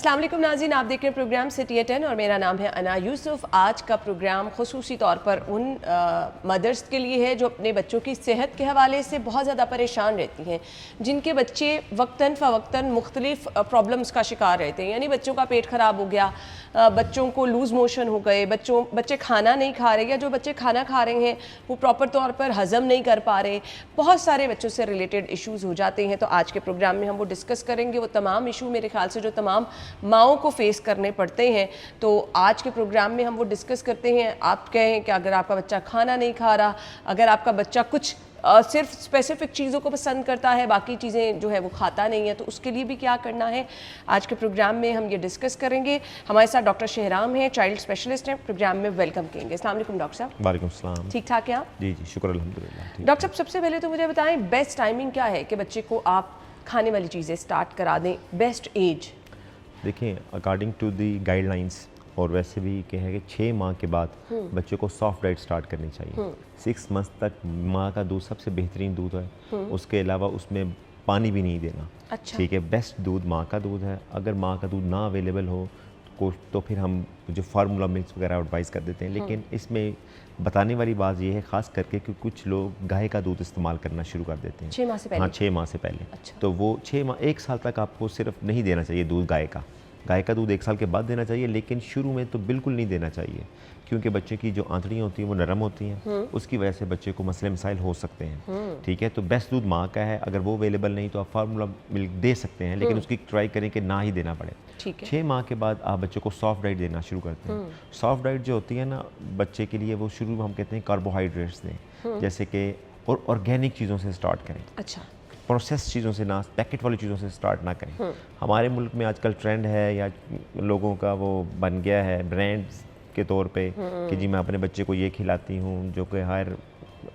अस्सलाम वालेकुम नाज़रीन, आप देख रहे हैं प्रोग्राम सिटी एट 10 और मेरा नाम है अना यूसुफ। आज का प्रोग्राम खुसूसी तौर पर उन मदर्स के लिए है जो अपने बच्चों की सेहत के हवाले से बहुत ज़्यादा परेशान रहती हैं, जिनके बच्चे वक्तन फ़वक्तन मुख्तलिफ प्रॉब्लम्स का शिकार रहते हैं। यानी बच्चों का पेट ख़राब हो गया, बच्चों को लूज़ मोशन हो गए, बच्चे खाना नहीं खा रहे, या जो बच्चे खाना खा रहे हैं वो प्रॉपर तौर पर हज़म नहीं कर पा रहे, बहुत सारे बच्चों से रिलेटेड इशूज़ हो जाते हैं। तो आज के प्रोग्राम में हम वो डिस्कस करेंगे, वो तमाम इशू मेरे ख्याल से जो तमाम माओं को फेस करने पड़ते हैं। तो आज के प्रोग्राम में हम वो डिस्कस करते हैं। आप कहें कि अगर आपका बच्चा खाना नहीं खा रहा, अगर आपका बच्चा कुछ सिर्फ स्पेसिफिक चीज़ों को पसंद करता है, बाकी चीज़ें जो है वो खाता नहीं है, तो उसके लिए भी क्या करना है, आज के प्रोग्राम में हम ये डिस्कस करेंगे। हमारे साथ डॉक्टर शहराम हैं, चाइल्ड स्पेशलिस्ट हैं, प्रोग्राम में वेलकम करेंगे। अस्सलाम वालेकुम डॉक्टर साहब। वालेकुम सलाम। ठीक ठाक हैं आप? जी जी, शुक्र अल्हम्दुलिल्लाह। डॉक्टर साहब, सबसे पहले तो मुझे बताएं बेस्ट टाइमिंग क्या है कि बच्चे को आप खाने वाली चीज़ें स्टार्ट करा दें, बेस्ट एज? देखिए, अकॉर्डिंग टू दी गाइडलाइंस और वैसे भी क्या है कि 6 माह के बाद बच्चों को सॉफ्ट डाइट स्टार्ट करनी चाहिए। 6 मंथ तक माँ का दूध सबसे बेहतरीन दूध है, उसके अलावा उसमें पानी भी नहीं देना। अच्छा। ठीक है, बेस्ट दूध माँ का दूध है। अगर माँ का दूध ना अवेलेबल हो तो फिर हम जो फार्मूला मिल्क वगैरह एडवाइस कर देते हैं। लेकिन इसमें बताने वाली बात ये है ख़ास करके कि कुछ लोग गाय का दूध इस्तेमाल करना शुरू कर देते हैं 6 माह से पहले। हाँ, 6 माह से पहले। अच्छा। तो वो 6 माह 1 साल तक आपको सिर्फ नहीं देना चाहिए दूध गाय का दूध 1 साल के बाद देना चाहिए, लेकिन शुरू में तो बिल्कुल नहीं देना चाहिए, क्योंकि बच्चे की जो आंतड़ियाँ होती हैं वो नरम होती हैं, उसकी वजह से बच्चे को मसले मसाइल हो सकते हैं। ठीक है, तो बेस्ट दूध माँ का है। अगर वो अवेलेबल नहीं तो आप फार्मूला मिल्क दे सकते हैं, लेकिन उसकी ट्राई करें कि ना ही देना पड़े। ठीक है। 6 माह के बाद आप बच्चे को सॉफ्ट डाइट देना शुरू करते हैं। सॉफ्ट डाइट जो होती है ना बच्चे के लिए, वो शुरू में हम कहते हैं कार्बोहाइड्रेट्स दें, जैसे कि और ऑर्गेनिक चीज़ों से स्टार्ट करें। अच्छा। प्रोसेस चीज़ों से ना, पैकेट वाली चीज़ों से स्टार्ट ना करें। हमारे मुल्क में आजकल ट्रेंड है या लोगों का वो बन गया है ब्रांड्स के तौर पे कि जी मैं अपने बच्चे को ये खिलाती हूँ, जो कि हायर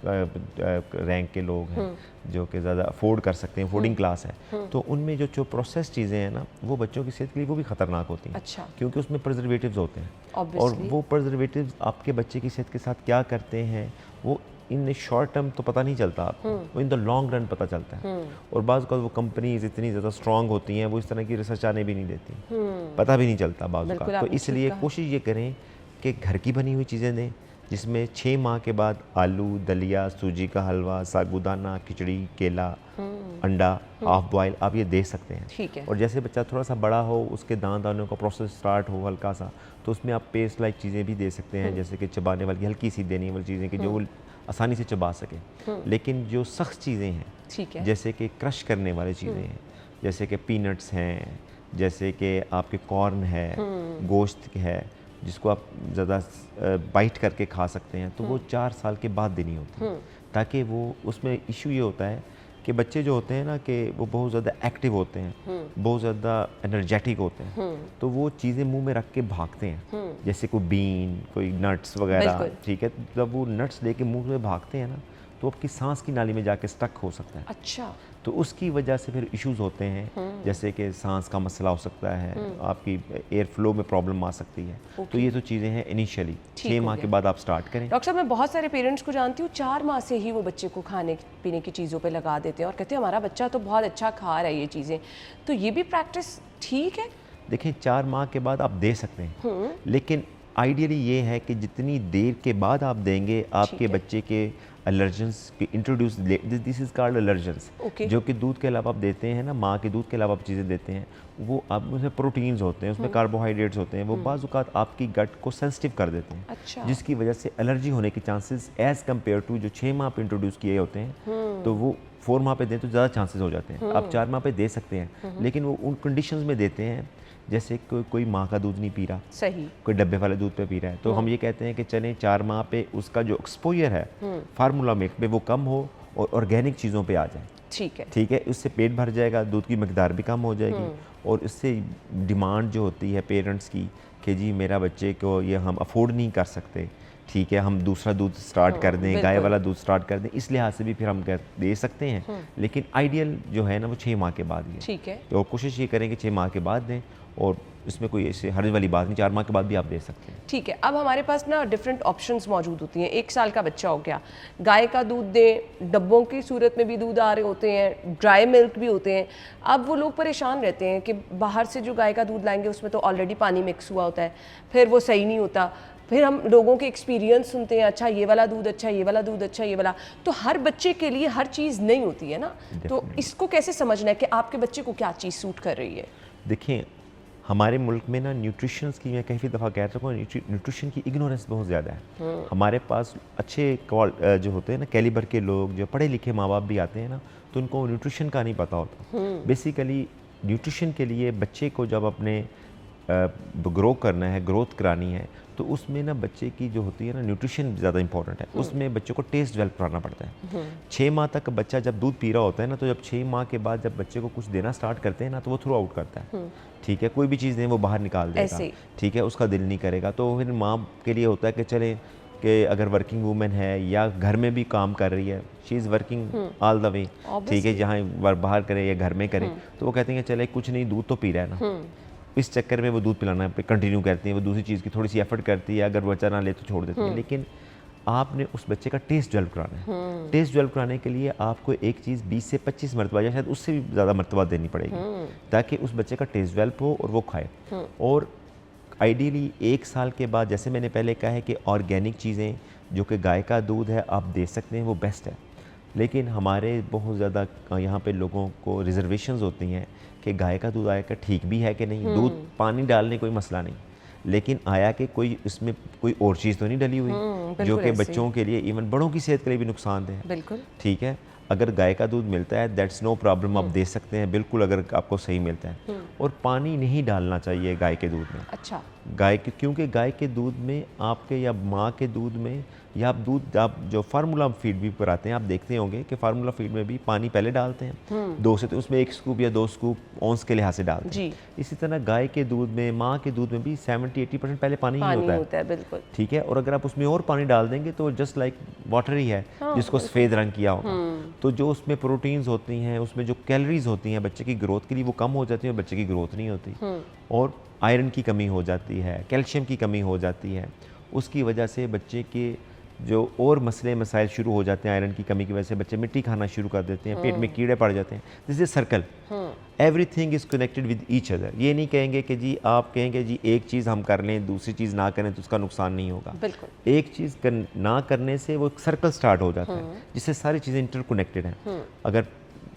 रैंक के लोग हैं, जो कि ज़्यादा अफोर्ड कर सकते हैं, अफोर्डिंग क्लास है, तो उनमें जो प्रोसेस चीज़ें हैं ना वो बच्चों की सेहत के लिए वो भी ख़तरनाक होती हैं। अच्छा। क्योंकि उसमें प्रिजर्वेटिव्स होते हैं, और Obviously। वो प्रिजर्वेटिव्स आपके बच्चे की सेहत के साथ क्या करते हैं वो इन शॉर्ट टर्म तो पता नहीं चलता आपको, वो इन द लॉन्ग रन पता चलता है। और बाज़ औक़ात वो कंपनीज इतनी ज़्यादा स्ट्रॉन्ग होती हैं, वो इस तरह की रिसर्च आने भी नहीं देती, पता भी नहीं चलता बाज़ औक़ात। तो इसलिए कोशिश ये करें कि घर की बनी हुई चीज़ें दें, जिसमें 6 माह के बाद आलू, दलिया, सूजी का हलवा, साबूदाना, खिचड़ी, केला, अंडा, हाफ बॉयल आप ये दे सकते हैं। ठीक है। और जैसे बच्चा थोड़ा सा बड़ा हो, उसके दांत आने का प्रोसेस स्टार्ट हो हल्का सा, तो उसमें आप पेस्ट लाइक चीज़ें भी दे सकते हैं, जैसे कि चबाने वाली हल्की सी देने वाली चीज़ें कि जो वो आसानी से चबा सकें। लेकिन जो सख्त चीज़ें हैं, ठीक है, जैसे कि क्रश करने वाली चीज़ें हैं, जैसे कि पीनट्स हैं, जैसे कि आपके कॉर्न है, गोश्त है, जिसको आप ज़्यादा बाइट करके खा सकते हैं, तो वो 4 साल के बाद देनी होती है, ताकि वो उसमें इशू ये होता है कि बच्चे जो होते हैं ना कि वो बहुत ज़्यादा एक्टिव होते हैं, बहुत ज़्यादा एनर्जेटिक होते हैं, तो वो चीज़ें मुंह में रख के भागते हैं, जैसे कोई बीन, कोई नट्स वगैरह। ठीक है, जब वो नट्स लेके मुंह में भागते हैं ना तो आपकी सांस की नाली में जाके स्टक हो सकता है। अच्छा। तो उसकी वजह से फिर इश्यूज होते हैं, जैसे कि सांस का मसला हो सकता है, आपकी एयर फ्लो में प्रॉब्लम आ सकती है। तो ये तो चीज़ें हैं इनिशियली 6 माह के बाद आप स्टार्ट करें। डॉक्टर साहब, मैं बहुत सारे पेरेंट्स को जानती हूँ 4 माह से ही वो बच्चे को खाने पीने की चीज़ों पे लगा देते हैं और कहते हैं हमारा बच्चा तो बहुत अच्छा खा रहा है ये चीज़ें, तो ये भी प्रैक्टिस ठीक है? देखिए, 4 माह के बाद आप दे सकते हैं, लेकिन आइडियली ये है कि जितनी देर के बाद आप देंगे, आपके बच्चे के एलर्जेंस के introduce, this is called allergens, जो कि दूध के अलावा आप देते हैं ना, माँ के दूध के अलावा आप चीज़ें देते हैं, वो आप उसमें प्रोटीन्स होते हैं, उसमें कार्बोहाइड्रेट्स होते हैं, वो बाज़ औक़ात आपकी गट को सेंसिटिव कर देते हैं। अच्छा। जिसकी वजह से एलर्जी होने के चांसेस एज़ कम्पेयर टू जो 6 माह पे इंट्रोड्यूस किए होते हैं, तो वो 4 माह पे दें तो ज़्यादा चांसेस हो जाते हैं। आप 4 माह पे दे सकते हैं, लेकिन वो उन कंडीशंस में देते हैं जैसे कोई माँ का दूध नहीं पी रहा, सही, कोई डब्बे वाले दूध पे पी रहा है, तो हम ये कहते हैं कि चलें 4 माह पे उसका जो एक्सपोजर है फार्मूला मिल्क पे वो कम हो और ऑर्गेनिक चीज़ों पे आ जाए। ठीक है, ठीक है, उससे पेट भर जाएगा, दूध की मकदार भी कम हो जाएगी, और इससे डिमांड जो होती है पेरेंट्स की कि जी मेरा बच्चे को ये हम अफोर्ड नहीं कर सकते, ठीक है हम दूसरा दूध स्टार्ट कर दें, गाय वाला दूध स्टार्ट कर दें, इस लिहाज से भी फिर हम दे सकते हैं, लेकिन आइडियल जो है ना वो 6 माह के बाद ही है। ठीक है, तो कोशिश ये करें कि 6 माह के बाद दें, और इसमें कोई ऐसे हर्ज वाली बात नहीं, 4 माह के बाद भी आप दे सकते हैं। ठीक है, अब हमारे पास ना डिफरेंट ऑप्शंस मौजूद होती हैं। 1 साल का बच्चा हो गया, गाय का दूध दें, डब्बों की सूरत में भी दूध आ रहे होते हैं, ड्राई मिल्क भी होते हैं। अब वो लोग परेशान रहते हैं कि बाहर से जो गाय का दूध लाएंगे उसमें तो ऑलरेडी पानी मिक्स हुआ होता है, फिर वो सही नहीं होता। फिर हम लोगों के एक्सपीरियंस सुनते हैं, अच्छा ये वाला दूध अच्छा, ये वाला दूध अच्छा, ये वाला। तो हर बच्चे के लिए हर चीज़ नहीं होती है ना, तो इसको कैसे समझना है कि आपके बच्चे को क्या चीज़ सूट कर रही है? देखिए, हमारे मुल्क में ना न्यूट्रिशंस की, मैं काफ़ी दफ़ा कह रहा हूँ, न्यूट्रिशन की इग्नोरेंस बहुत ज़्यादा है। हमारे पास अच्छे जो होते हैं ना कैलिबर के लोग, जो पढ़े लिखे माँ बाप भी आते हैं ना, तो उनको न्यूट्रिशन का नहीं पता होता। बेसिकली न्यूट्रिशन के लिए बच्चे को जब अपने ग्रो करना है, ग्रोथ करानी है, तो उसमें ना बच्चे की जो होती है ना न्यूट्रिशन ज़्यादा इंपॉर्टेंट है। उसमें बच्चों को टेस्ट डेवलप कराना पड़ता है। 6 माह तक बच्चा जब दूध पी रहा होता है ना, तो जब 6 माह के बाद जब बच्चे को कुछ देना स्टार्ट करते हैं ना, तो वो थ्रू आउट करता है। ठीक है, कोई भी चीज़ नहीं वो बाहर निकाल देगा। ठीक है, उसका दिल नहीं करेगा। तो फिर माँ के लिए होता है कि चले कि अगर वर्किंग वूमेन है या घर में भी काम कर रही है, she is working all the way, ठीक है, जहाँ बाहर करे या घर में करे, तो वो कहते हैं चले कुछ नहीं, दूध तो पी रहा है ना। इस चक्कर में वो दूध पिलाना कंटिन्यू करती हैं। वो दूसरी चीज़ की थोड़ी सी एफर्ट करती है, अगर बच्चा ना ले तो छोड़ देती है। लेकिन आपने उस बच्चे का टेस्ट डेवलप कराना है। टेस्ट डेवलप कराने के लिए आपको एक चीज़ 20 से 25 मरतबा या शायद उससे भी ज़्यादा मरतबा देनी पड़ेगी, ताकि उस बच्चे का टेस्ट डेवलप हो और वो खाए। और आइडियली 1 साल के बाद, जैसे मैंने पहले कहा है कि ऑर्गेनिक चीज़ें जो कि गाय का दूध है आप दे सकते हैं, वो बेस्ट है। लेकिन हमारे बहुत ज़्यादा यहाँ पे लोगों को रिजर्वेशंस होती हैं कि गाय का दूध आया का ठीक भी है कि नहीं। दूध पानी डालने कोई मसला नहीं, लेकिन आया कि कोई इसमें कोई और चीज़ तो नहीं डली हुई जो कि बच्चों के लिए, इवन बड़ों की सेहत के लिए भी नुकसानदेह है। बिल्कुल ठीक है, अगर गाय का दूध मिलता है दैट्स नो प्रॉब्लम, आप दे सकते हैं बिल्कुल, अगर आपको सही मिलता है। और पानी नहीं डालना चाहिए गाय के दूध में। अच्छा, गाय के, क्योंकि गाय के दूध में आपके या माँ के दूध में या आप जो फार्मूला फीड भी कराते हैं, आप देखते होंगे कि फार्मूला फीड में भी पानी पहले डालते हैं 2 से, तो उसमें 1 स्कूप या 2 स्कूप ऑन्स के लिहाज से डालते हैं। इसी तरह गाय के दूध में, माँ के दूध में भी 70-80% पहले पानी ही होता है। बिल्कुल ठीक है, और अगर आप उसमें और पानी डाल देंगे तो जस्ट लाइक वाटर ही है, जिसको सफ़ेद रंग किया होगा। तो जो उसमें प्रोटीन्स होती हैं, उसमें जो कैलोरीज होती हैं बच्चे की ग्रोथ के लिए, वो कम हो जाती है, बच्चे की ग्रोथ नहीं होती। और आयरन की कमी हो जाती है, कैल्शियम की कमी हो जाती है। उसकी वजह से बच्चे के जो और मसले मसाइल शुरू हो जाते हैं। आयरन की कमी की वजह से बच्चे मिट्टी खाना शुरू कर देते हैं, पेट में कीड़े पड़ जाते हैं। This is circle, everything is connected with each other. ये नहीं कहेंगे कि जी आप कहेंगे जी एक चीज़ हम कर लें, दूसरी चीज़ ना करें तो उसका नुकसान नहीं होगा। बिल्कुल, एक चीज़ ना करने से वो सर्कल स्टार्ट हो जाता है, जिससे सारी चीज़ें इंटरकनेक्टेड हैं। अगर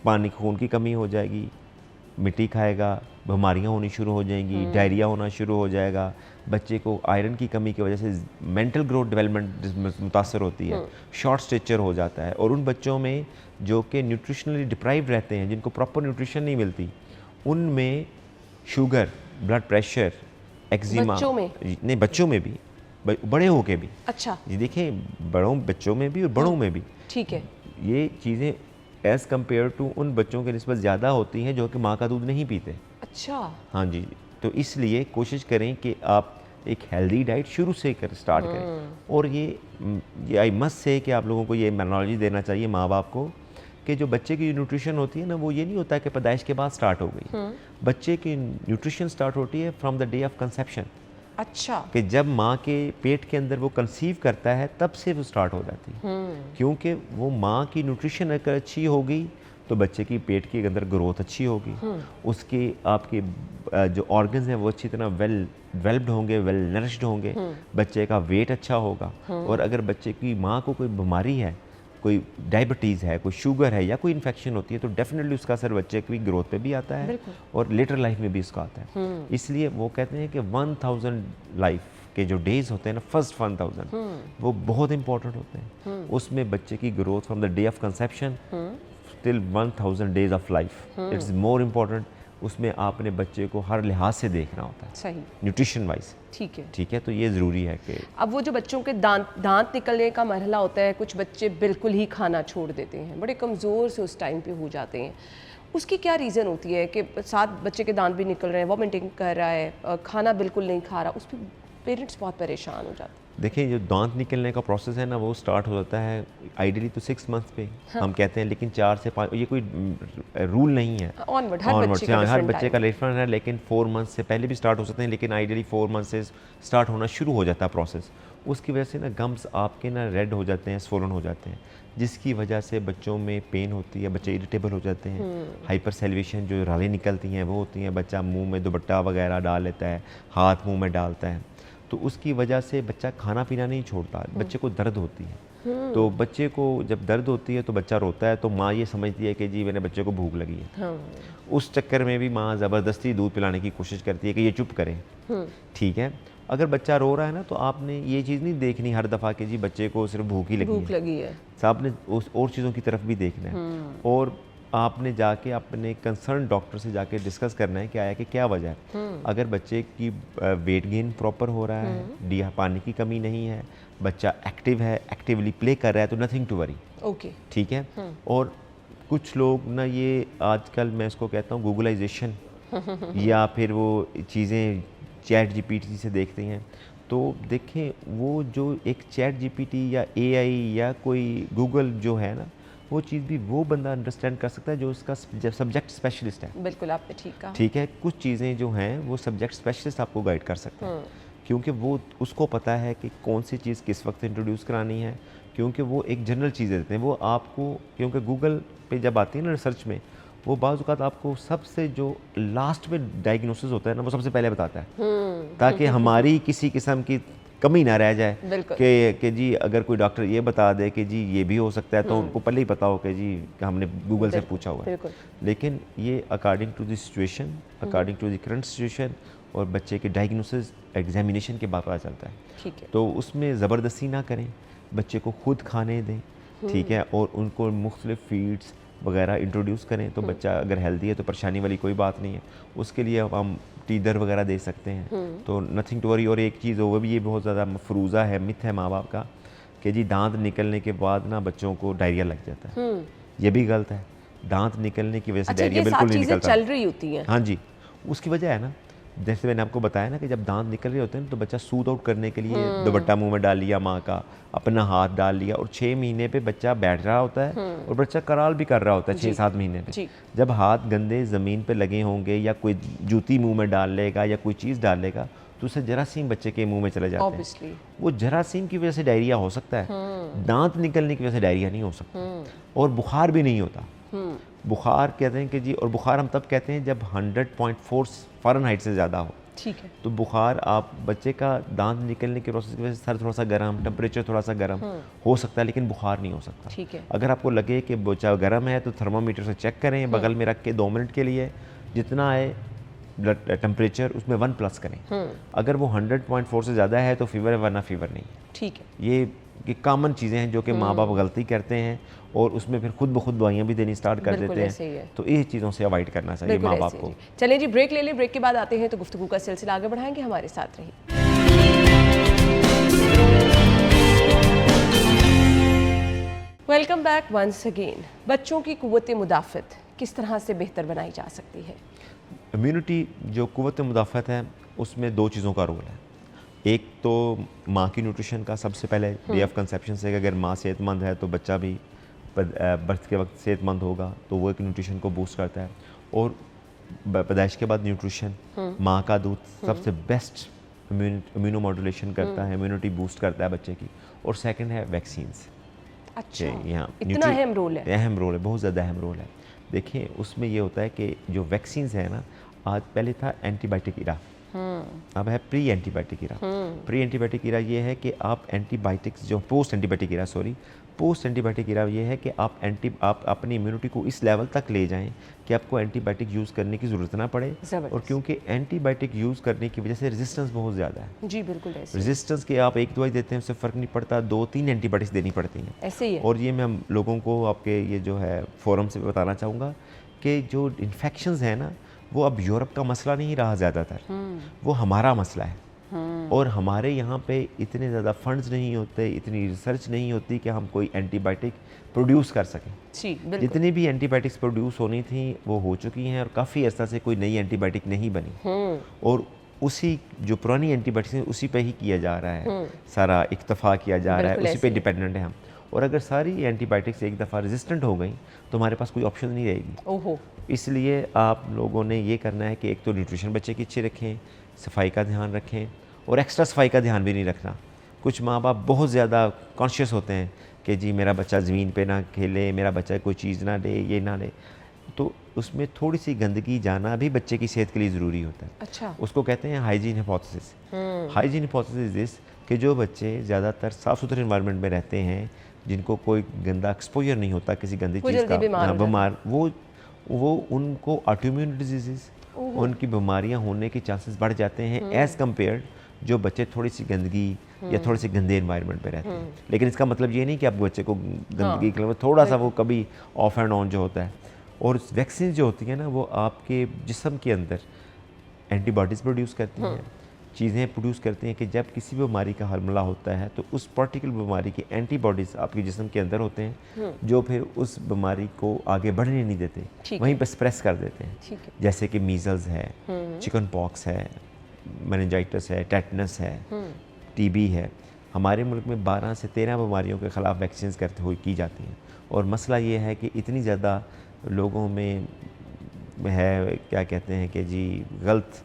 पानी, खून की कमी हो जाएगी, मिट्टी खाएगा, बीमारियाँ होनी शुरू हो जाएंगी, डायरिया होना शुरू हो जाएगा। बच्चे को आयरन की कमी की वजह से मेंटल ग्रोथ डेवलपमेंट मुतासर होती है, शॉर्ट स्टेचर हो जाता है। और उन बच्चों में जो कि न्यूट्रिशनली डिप्राइव्ड रहते हैं, जिनको प्रॉपर न्यूट्रिशन नहीं मिलती, उनमें शुगर, ब्लड प्रेशर, एक्जिमा, नहीं बच्चों में भी, बड़े होके भी। अच्छा, ये देखें, बच्चों में भी और बड़ों में भी। ठीक है, ये चीज़ें एज़ कम्पेयर टू उन बच्चों के निस्बत ज़्यादा होती हैं जो कि माँ का दूध नहीं पीते। अच्छा, हाँ जी। तो इसलिए कोशिश करें कि आप एक हेल्दी डाइट शुरू से स्टार्ट करें। और ये आई मस्ट से कि आप लोगों को ये मैनोलॉजी देना चाहिए माँ बाप को कि जो बच्चे की न्यूट्रिशन होती है ना, वो ये नहीं होता है कि पैदाइश के बाद स्टार्ट हो गई। बच्चे की न्यूट्रिशन स्टार्ट होती है from the day of conception. अच्छा, कि जब माँ के पेट के अंदर वो कंसीव करता है तब से वो स्टार्ट हो जाती है। क्योंकि वो माँ की न्यूट्रिशन अगर अच्छी होगी तो बच्चे की पेट के अंदर ग्रोथ अच्छी होगी, उसके आपके जो ऑर्गन्स हैं वो अच्छी तरह वेल डेवलप्ड होंगे, वेल नरिश्ड होंगे, बच्चे का वेट अच्छा होगा। और अगर बच्चे की माँ को कोई बीमारी है, कोई डायबिटीज़ है, कोई शुगर है या कोई इन्फेक्शन होती है, तो डेफिनेटली उसका असर बच्चे की ग्रोथ पे भी आता है और लेटर लाइफ में भी इसका आता है। इसलिए वो कहते हैं कि 1000 लाइफ के जो डेज होते हैं ना, फर्स्ट 1000 वो बहुत इंपॉर्टेंट होते हैं। उसमें बच्चे की growth from the day of conception till 1000 days of life, it's more important. उसमें आपने बच्चे को हर लिहाज से देखना होता है, सही, न्यूट्रिशन वाइज। ठीक है, तो ये ज़रूरी है कि अब वो जो बच्चों के दांत निकलने का मरहला होता है, कुछ बच्चे बिल्कुल ही खाना छोड़ देते हैं, बड़े कमज़ोर से उस टाइम पे हो जाते हैं। उसकी क्या रीज़न होती है कि साथ बच्चे के दांत भी निकल रहे हैं, वॉमिटिंग कर रहा है, खाना बिल्कुल नहीं खा रहा, उस पर पेरेंट्स बहुत परेशान हो जाते हैं। देखिए जो दांत निकलने का प्रोसेस है ना वो स्टार्ट हो जाता है आइडियली तो 6 मंथ पे हम कहते हैं, लेकिन 4 से 5 ये कोई रूल नहीं है। ऑनवर्ड हर बच्चे का हर different बच्चे time का डिफरेंट है, लेकिन 4 मंथ से पहले भी स्टार्ट हो सकते हैं, लेकिन आइडियली 4 मंथ से स्टार्ट होना शुरू हो जाता है प्रोसेस। उसकी वजह से ना गम्स आपके ना रेड हो जाते हैं, स्वोलन हो जाते हैं, जिसकी वजह से बच्चों में पेन होती है, बच्चे इरिटेबल हो जाते हैं, हाइपर सैलिवेशन जो रालें निकलती हैं वो होती हैं, बच्चा मुंह में दुपट्टा वगैरह डाल लेता है, हाथ मुंह में डालता है, तो उसकी वजह से बच्चा खाना पीना नहीं छोड़ता, बच्चे को दर्द होती है। तो बच्चे को जब दर्द होती है तो बच्चा रोता है, तो माँ ये समझती है कि जी मेरे बच्चे को भूख लगी है। उस चक्कर में भी माँ ज़बरदस्ती दूध पिलाने की कोशिश करती है कि ये चुप करें। ठीक है, अगर बच्चा रो रहा है ना तो आपने ये चीज़ नहीं देखनी हर दफ़ा कि जी बच्चे को सिर्फ भूख ही लगी है। आपने उस और चीज़ों की तरफ भी देखना है, और आपने जाके अपने कंसर्न डॉक्टर से जाके डिस्कस करना है क्या है कि क्या वजह है। अगर बच्चे की वेट गेन प्रॉपर हो रहा है, पानी की कमी नहीं है, बच्चा एक्टिव है, एक्टिवली प्ले कर रहा है, तो नथिंग टू वरी। ओके, ठीक है। और कुछ लोग ना ये आजकल मैं इसको कहता हूँ गूगलाइजेशन या फिर वो चीज़ें चैट जीपीटी से देखते हैं, तो देखें वो जो एक चैट जीपीटी या एआई या कोई गूगल जो है ना, वो चीज़ भी वो बंदा अंडरस्टैंड कर सकता है जो उसका सब्जेक्ट स्पेशलिस्ट है। बिल्कुल आपने ठीक कहा। ठीक है, कुछ चीज़ें जो हैं वो सब्जेक्ट स्पेशलिस्ट आपको गाइड कर सकता है, क्योंकि वो उसको पता है कि कौन सी चीज़ किस वक्त इंट्रोड्यूस करानी है, क्योंकि वो एक जनरल चीज़ देते हैं वो आपको, क्योंकि गूगल पे जब आती है ना रिसर्च में, वो बाज़ औक़ात आपको सबसे जो लास्ट में डायग्नोसिस होता है ना वो सबसे पहले बताता है, ताकि हमारी किसी किस्म की कमी ना रह जाए कि जी अगर कोई डॉक्टर ये बता दे कि जी ये भी हो सकता है तो उनको पहले ही पता हो कि जी हमने गूगल से पूछा हुआ है। लेकिन ये according to the situation, according to the current situation और बच्चे के डायग्नोसिस एग्जामिनेशन के बाद पता चलता है। ठीक है, तो उसमें ज़बरदस्ती ना करें, बच्चे को खुद खाने दें। ठीक है, और उनको मुख्तलिफ फीड्स वगैरह इंट्रोड्यूस करें, तो बच्चा अगर हेल्दी है तो परेशानी वाली कोई बात नहीं है। उसके लिए हम टीदर वगैरह दे सकते हैं, तो नथिंग टू वरी। और एक चीज़ वो भी ये बहुत ज़्यादा मफरूज़ा है, मिथ है माँ बाप का कि जी दांत निकलने के बाद ना बच्चों को डायरिया लग जाता है। ये भी गलत है, दांत निकलने की वजह से डायरिया बिल्कुल नहीं निकलता। चल रही होती हैं। हाँ जी, उसकी वजह है ना, जैसे मैंने आपको बताया ना कि जब दांत निकल रहे होते हैं तो बच्चा सूद आउट करने के लिए दुपट्टा मुंह में डाल लिया माँ का, अपना हाथ डाल लिया, और 6 महीने पे बच्चा बैठ रहा होता है और बच्चा कराल भी कर रहा होता है 6-7 महीने पे। जब हाथ गंदे ज़मीन पे लगे होंगे या कोई जूती मुंह में डाल लेगा या कोई चीज़ डाल लेगा तो उससे जरासीम बच्चे के मुंह में चले जाते हैं। वो जरासीम की वजह से डायरिया हो सकता है, दांत निकलने की वजह से डायरिया नहीं हो सकता, और बुखार भी नहीं होता। बुखार कहते हैं कि जी, और बुखार हम तब कहते हैं जब 100.4 फ़ारेनहाइट से ज़्यादा हो। ठीक है, तो बुखार आप बच्चे का दांत निकलने के प्रोसेस की वजह से सर थोड़ा सा गर्म, टेम्परेचर थोड़ा सा गर्म हो सकता है, लेकिन बुखार नहीं हो सकता। ठीक है, अगर आपको लगे कि बच्चा गर्म है तो थर्मामीटर से चेक करें, बगल में रख के 2 मिनट के लिए, जितना है ब्लड टेम्परेचर उसमें 1+ करें। अगर वो 100.4 से ज़्यादा है तो फीवर है, वरना फीवर नहीं है। ठीक है, ये कॉमन चीज़ें हैं जो कि माँ बाप गलती करते हैं और उसमें फिर खुद ब खुद दवाइयाँ भी देनी स्टार्ट कर देते हैं, तो ये चीज़ों से अवॉइड करना चाहिए माँ बाप को। चलिए जी ब्रेक ले लें, ब्रेक के बाद आते हैं तो गुफ्तगू का सिलसिला आगे बढ़ाएंगे, हमारे साथ रहिए। Welcome back once again. बच्चों की कुव्वत मुदाफ़त किस तरह से बेहतर बनाई जा सकती है? इम्यूनिटी जो कुव्वत मुदाफ़त है उसमें 2 चीज़ों का रोल है। एक तो माँ की न्यूट्रिशन का, सबसे पहले डे ऑफ कंसेप्शन से अगर माँ सेहतमंद है तो बच्चा भी बर्थ के वक्त सेहतमंद होगा, तो वो एक न्यूट्रिशन को बूस्ट करता है। और पैदाइश के बाद न्यूट्रिशन, माँ का दूध सबसे बेस्ट इम्यूनो मॉड्यूलेशन करता है, इम्यूनिटी बूस्ट करता है बच्चे की। और सेकंड है वैक्सीन्स। अच्छा, यहाँ इतना अहम रोल है? अहम रोल है, बहुत ज़्यादा अहम रोल है। देखिए उसमें ये होता है कि जो वैक्सीन्स है ना, आज पहले था एंटीबायोटिक इरा, अब है प्री एंटीबायोटिक इरा। प्री एंटीबायोटिक इरा ये है कि आप एंटीबायोटिक्स जो पोस्ट एंटीबायोटिक इरा पोस्ट एंटीबायोटिक इरा ये है कि आप अपनी इम्यूनिटी को इस लेवल तक ले जाएं कि आपको एंटीबायोटिक यूज़ करने की ज़रूरत ना पड़े। और क्योंकि एंटीबायोटिक यूज़ करने की वजह से रेजिस्टेंस बहुत ज़्यादा है। जी बिल्कुल ऐसे। रेजिस्टेंस के आप एक दवाई देते हैं उससे फ़र्क नहीं पड़ता, 2-3 एंटीबायोटिक्स देनी पड़ती हैं। ऐसे ही है। और ये मैं लोगों को आपके ये जो है फोरम से बताना चाहूँगा कि जो इन्फेक्शंस है ना, वो अब यूरोप का मसला नहीं रहा ज़्यादातर, वो हमारा मसला है। और हमारे यहाँ पे इतने ज़्यादा फंड्स नहीं होते, इतनी रिसर्च नहीं होती कि हम कोई एंटीबायोटिक प्रोड्यूस कर सकें। जितनी भी एंटीबायोटिक्स प्रोड्यूस होनी थी वो हो चुकी हैं और काफ़ी अर्सा से कोई नई एंटीबायोटिक नहीं बनी। और उसी जो पुरानी एंटीबायोटिक्स है उसी पे ही किया जा रहा है, सारा इक्तफा किया जा रहा है, उसी पे डिपेंडेंट है हम। और अगर सारी एंटीबायोटिक्स एक दफ़ा रेजिस्टेंट हो गई तो हमारे पास कोई ऑप्शन नहीं रहेगी। ओहो। इसलिए आप लोगों ने ये करना है कि एक तो न्यूट्रिशन बच्चे की अच्छी रखें, सफाई का ध्यान रखें, और एक्स्ट्रा सफाई का ध्यान भी नहीं रखना। कुछ माँ बाप बहुत ज़्यादा कॉन्शियस होते हैं कि जी मेरा बच्चा ज़मीन पे ना खेले, मेरा बच्चा कोई चीज़ ना ले, ये ना ले, तो उसमें थोड़ी सी गंदगी जाना भी बच्चे की सेहत के लिए ज़रूरी होता है। अच्छा। उसको कहते हैं hygiene hypothesis. Hygiene hypothesis this कि जो बच्चे ज़्यादातर साफ़ सुथरे इन्वायरमेंट में रहते हैं, जिनको कोई गंदा एक्सपोजर नहीं होता किसी गंदी चीज़ का, बीमार, वो उनको ऑटोइम्यून डिजीज़, उनकी बीमारियां होने के चांसेस बढ़ जाते हैं एज़ कम्पेयर्ड जो बच्चे थोड़ी सी गंदगी या थोड़े से गंदे इन्वायरमेंट में रहते हैं। लेकिन इसका मतलब ये नहीं कि आप बच्चे को गंदगी के लिए थोड़ा सा वो कभी ऑफ एंड ऑन जो होता है। और वैक्सीन जो होती है ना, वो आपके जिस्म के अंदर एंटीबॉडीज़ प्रोड्यूस करती हैं, चीज़ें प्रोड्यूस करती हैं कि जब किसी बीमारी का हमला होता है तो उस पर्टिकुलर बीमारी के एंटीबॉडीज़ आपके जिस्म के अंदर होते हैं जो फिर उस बीमारी को आगे बढ़ने नहीं देते, वहीं पर स्प्रेस कर देते हैं। जैसे कि मीज़ल्स है, चिकन पॉक्स है, मेनिंजाइटिस है, टेटनस है, टीबी है। हमारे मुल्क में 12 से 13 बीमारियों के ख़िलाफ़ वैक्सीन करते हुए की जाती हैं। और मसला ये है कि इतनी ज़्यादा लोगों में है, क्या कहते हैं कि जी गलत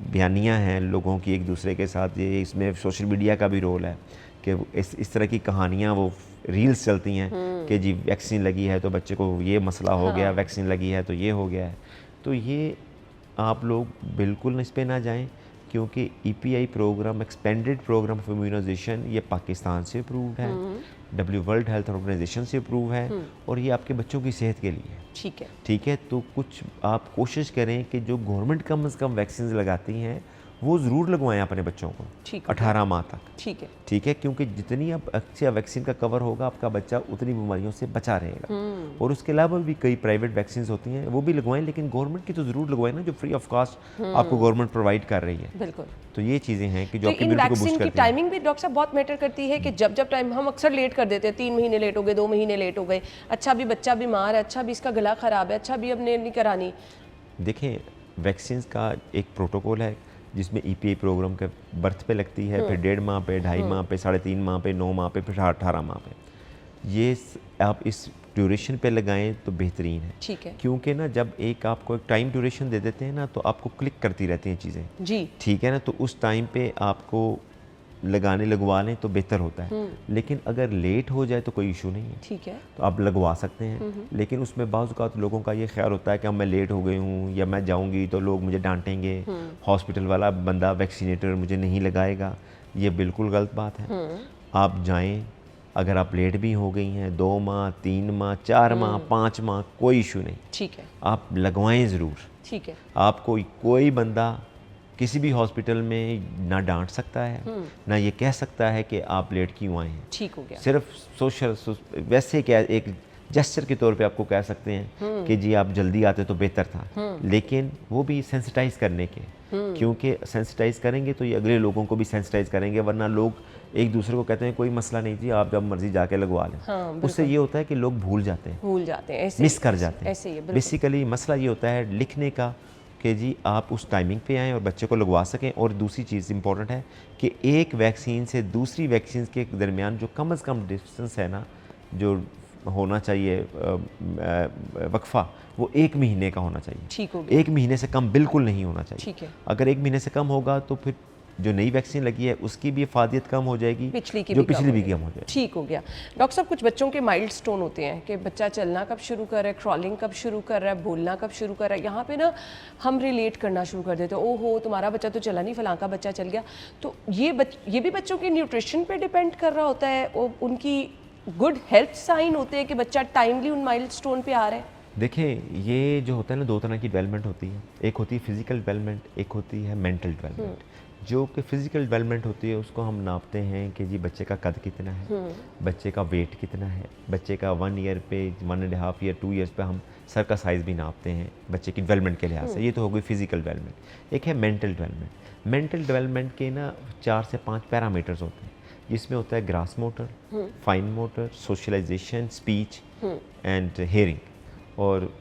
बयानियाँ हैं लोगों की एक दूसरे के साथ। ये इसमें सोशल मीडिया का भी रोल है कि इस तरह की कहानियाँ, वो रील्स चलती हैं कि जी वैक्सीन लगी है तो बच्चे को ये मसला हो गया, वैक्सीन लगी है तो ये हो गया है। तो ये आप लोग बिल्कुल इस पे ना जाएं, क्योंकि EPI program, expanded program of immunization, ये पाकिस्तान से अप्रूव्ड है, वर्ल्ड हेल्थ ऑर्गेनाइजेशन से अप्रूव है, और ये आपके बच्चों की सेहत के लिए है। ठीक है। तो कुछ आप कोशिश करें कि जो गवर्नमेंट कम से कम वैक्सीन लगाती हैं वो ज़रूर लगवाएं अपने बच्चों को 18 माह तक। ठीक है, क्योंकि जितनी आप अच्छी वैक्सीन का कवर होगा आपका बच्चा उतनी बीमारियों से बचा रहेगा। और उसके अलावा भी कई प्राइवेट वैक्सीन होती हैं, वो भी लगवाएं, लेकिन गवर्नमेंट की तो ज़रूर लगवाएं ना, जो फ्री ऑफ कास्ट आपको गवर्नमेंट प्रोवाइड कर रही है। बिल्कुल। तो ये चीज़ें हैं कि जो आपकी इम्यूनिटी को बूस्ट करती हैं। टाइमिंग भी डॉक्टर साहब बहुत मैटर करती है कि जब टाइम हम अक्सर लेट कर देते हैं, 3 महीने लेट हो गए, 2 महीने लेट हो गए, अच्छा भी बच्चा बीमार है, अच्छा भी इसका गला ख़राब है, अच्छा भी हमने नहीं करानी। देखें, वैक्सीन का एक प्रोटोकॉल है जिसमें EPI प्रोग्राम के बर्थ पे लगती है, फिर 1.5 माह पे, 2.5 माह पे, 3.5 माह पे, 9 माह पे, फिर 18 माह पे। ये आप इस ड्यूरेशन पे लगाएं तो बेहतरीन है। ठीक है। क्योंकि ना जब एक आपको एक टाइम ड्यूरेशन दे देते हैं ना, तो आपको क्लिक करती रहती हैं चीज़ें जी। ठीक है ना, तो उस टाइम पे आपको लगवा लें तो बेहतर होता है। लेकिन अगर लेट हो जाए तो कोई इशू नहीं है। ठीक है। तो आप लगवा सकते हैं। लेकिन उसमें बाज़ औक़ात लोगों का ये ख्याल होता है कि मैं लेट हो गई हूँ या मैं जाऊँगी तो लोग मुझे डांटेंगे, हॉस्पिटल वाला बंदा वैक्सीनेटर मुझे नहीं लगाएगा। ये बिल्कुल गलत बात है। आप जाएं, अगर आप लेट भी हो गई हैं 2 माह, 3 माह, 4 माह, 5 माह, कोई इशू नहीं। ठीक है। आप लगवाएं ज़रूर। ठीक है। आपको कोई बंदा किसी भी हॉस्पिटल में ना डांट सकता है, ना ये कह सकता है कि आप लेट क्यों आए हैं। ठीक हो गया। सिर्फ सोशल वैसे क्या एक जेस्चर के तौर पे आपको कह सकते हैं कि जी आप जल्दी आते तो बेहतर था, लेकिन वो भी सेंसिटाइज करने के, क्योंकि सेंसिटाइज करेंगे तो ये अगले लोगों को भी सेंसिटाइज करेंगे, वरना लोग एक दूसरे को कहते हैं कोई मसला नहीं जी आप जब मर्जी जाके लगवा लें। उससे ये होता है कि लोग भूल जाते हैं, मिस कर जाते हैं। बेसिकली मसला ये होता है लिखने का कि जी आप उस टाइमिंग पे आएँ और बच्चे को लगवा सकें। और दूसरी चीज़ इंपॉर्टेंट है कि एक वैक्सीन से दूसरी वैक्सीन के दरमियान जो कम से कम डिस्टेंस है ना, जो होना चाहिए वक्फा, वो 1 महीने का होना चाहिए। ठीक हो गया। 1 महीने से कम बिल्कुल नहीं होना चाहिए। ठीक है। अगर 1 महीने से कम होगा तो फिर जो नई वैक्सीन लगी है उसकी भी इफादियत कम हो जाएगी, पिछली भी कम हो जाएगी। ठीक हो गया। डॉक्टर साहब, कुछ बच्चों के माइलस्टोन होते हैं कि बच्चा चलना कब शुरू कर रहा है, क्रॉलिंग कब शुरू कर रहा है, बोलना कब शुरू कर रहा है। यहाँ पे ना हम रिलेट करना शुरू कर देते हैं, ओहो तुम्हारा बच्चा तो चला नहीं, फलां का बच्चा चल गया। तो ये भी बच्चों के न्यूट्रिशन पे डिपेंड कर रहा होता है, उनकी गुड हेल्थ साइन होते हैं कि बच्चा टाइमली उन माइलस्टोन पे आ रहा है। देखें, ये जो होता है ना, 2 तरह की डेवलपमेंट होती है। एक होती है फिजिकल डेवलपमेंट, एक होती है मेंटल डेवलपमेंट। जो कि फ़िज़िकल डेवलपमेंट होती है उसको हम नापते हैं कि जी बच्चे का कद कितना है, बच्चे का वेट कितना है, बच्चे का 1 ईयर पे, 1.5 ईयर, 2 ईयर्स पे हम सर का साइज़ भी नापते हैं बच्चे की डेवलपमेंट के लिहाज से। ये तो हो गई फिज़िकल डेवलपमेंट। एक है मेंटल डेवलपमेंट। मेंटल डेवलपमेंट के ना 4 से 5 पैरामीटर्स होते हैं, जिसमें होता है gross motor, fine motor, socialization, speech and hearing. और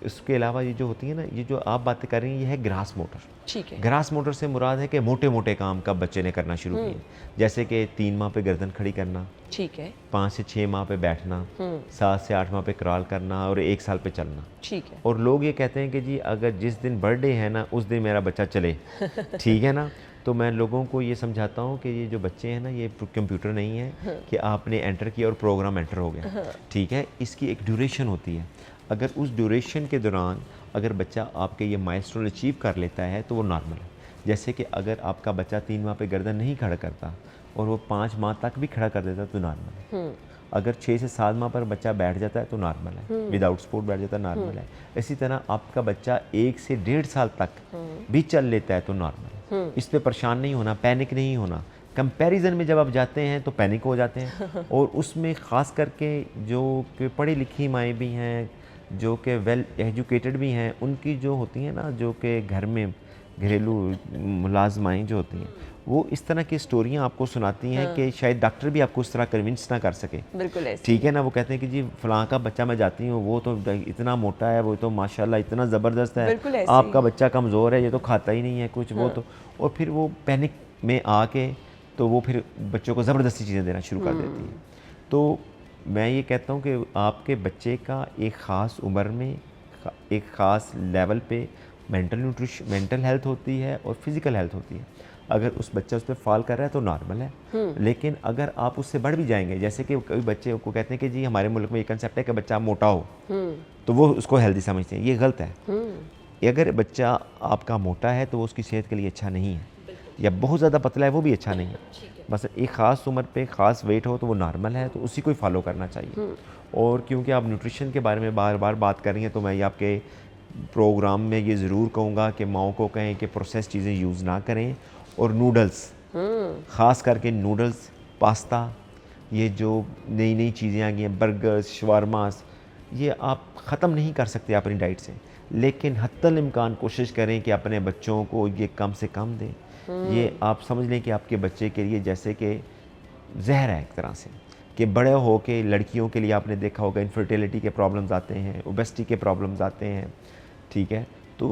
इसके अलावा ये जो होती है ना, ये जो आप बातें कर रही हैं, ये है ग्रास मोटर। ठीक है। ग्रास मोटर से मुराद है कि मोटे मोटे काम का बच्चे ने करना शुरू किए, जैसे कि 3 माह पे गर्दन खड़ी करना, ठीक है। 5 से 6 माह पे बैठना, 7 से 8 माह पे क्रॉल करना और 1 साल पे चलना। ठीक है। और लोग ये कहते हैं कि जी अगर जिस दिन बर्थडे है ना उस दिन मेरा बच्चा चले, ठीक है ना। तो मैं लोगों को ये समझाता हूँ कि ये जो बच्चे हैं ना, ये कंप्यूटर नहीं है कि आपने एंटर किया और प्रोग्राम एंटर हो गया, ठीक है। इसकी एक ड्यूरेशन होती है। अगर उस ड्यूरेशन के दौरान अगर बच्चा आपके ये माइलस्टोन अचीव कर लेता है तो वो नॉर्मल है। जैसे कि अगर आपका बच्चा 3 माह पे गर्दन नहीं खड़ा करता और वो 5 माह तक भी खड़ा कर देता तो नॉर्मल है। अगर 6 से 7 माह पर बच्चा बैठ जाता है तो नॉर्मल है, विदाउट सपोर्ट बैठ जाता है नॉर्मल है। इसी तरह आपका बच्चा 1 से 1.5 साल तक भी चल लेता है तो नॉर्मल है। इस पर परेशान नहीं होना, पैनिक नहीं होना। कंपैरिजन में जब आप जाते हैं तो पैनिक हो जाते हैं और उसमें ख़ास करके जो कि पढ़ी लिखी माएँ भी हैं, जो कि वेल एजुकेटेड भी हैं, उनकी जो होती हैं ना, जो कि घर में घरेलू मुलाजमाएँ जो होती हैं, वो इस तरह की स्टोरियाँ आपको सुनाती हैं कि शायद डॉक्टर भी आपको उस तरह कन्विंस ना कर सके। बिल्कुल ऐसे। ठीक है ना। वो कहते हैं कि जी फलां का बच्चा मैं जाती हूँ, वो तो इतना मोटा है, वो तो माशाल्लाह इतना ज़बरदस्त है, आपका बच्चा कमज़ोर है, ये तो खाता ही नहीं है कुछ, वो तो। और फिर वो पैनिक में आके तो वो फिर बच्चों को ज़बरदस्ती चीज़ें देना शुरू कर देती है। तो मैं ये कहता हूँ कि आपके बच्चे का एक ख़ास उम्र में एक ख़ास लेवल पे मेंटल हेल्थ होती है और फिज़िकल हेल्थ होती है। अगर उस बच्चा उस पर फॉल कर रहा है तो नॉर्मल है। लेकिन अगर आप उससे बढ़ भी जाएंगे, जैसे कि कई बच्चे को कहते हैं कि जी हमारे मुल्क में ये कंसेप्ट है कि बच्चा मोटा हो तो वो उसको हेल्दी समझते हैं, ये गलत है। अगर बच्चा आपका मोटा है तो वो उसकी सेहत के लिए अच्छा नहीं है, या बहुत ज़्यादा पतला है वो भी अच्छा नहीं है। बस एक ख़ास उम्र पे ख़ास वेट हो तो वो नॉर्मल है, तो उसी को ही फॉलो करना चाहिए। और क्योंकि आप न्यूट्रिशन के बारे में बार बार बात कर रही हैं तो मैं ये आपके प्रोग्राम में ये ज़रूर कहूँगा कि माओ को कहें कि प्रोसेस चीज़ें यूज़ ना करें। और नूडल्स, ख़ास करके नूडल्स, पास्ता, ये जो नई नई चीज़ें आ गई हैं, बर्गर्स, शवारमास, ये आप ख़त्म नहीं कर सकते अपनी डाइट से, लेकिन हत्तल इम्कान कोशिश करें कि अपने बच्चों को ये कम से कम दें। ये आप समझ लें कि आपके बच्चे के लिए जैसे कि जहर है एक तरह से, कि बड़े हो के लड़कियों के लिए आपने देखा होगा इनफर्टिलिटी के प्रॉब्लम्स आते हैं, ओबेसिटी के प्रॉब्लम्स आते हैं, ठीक है। तो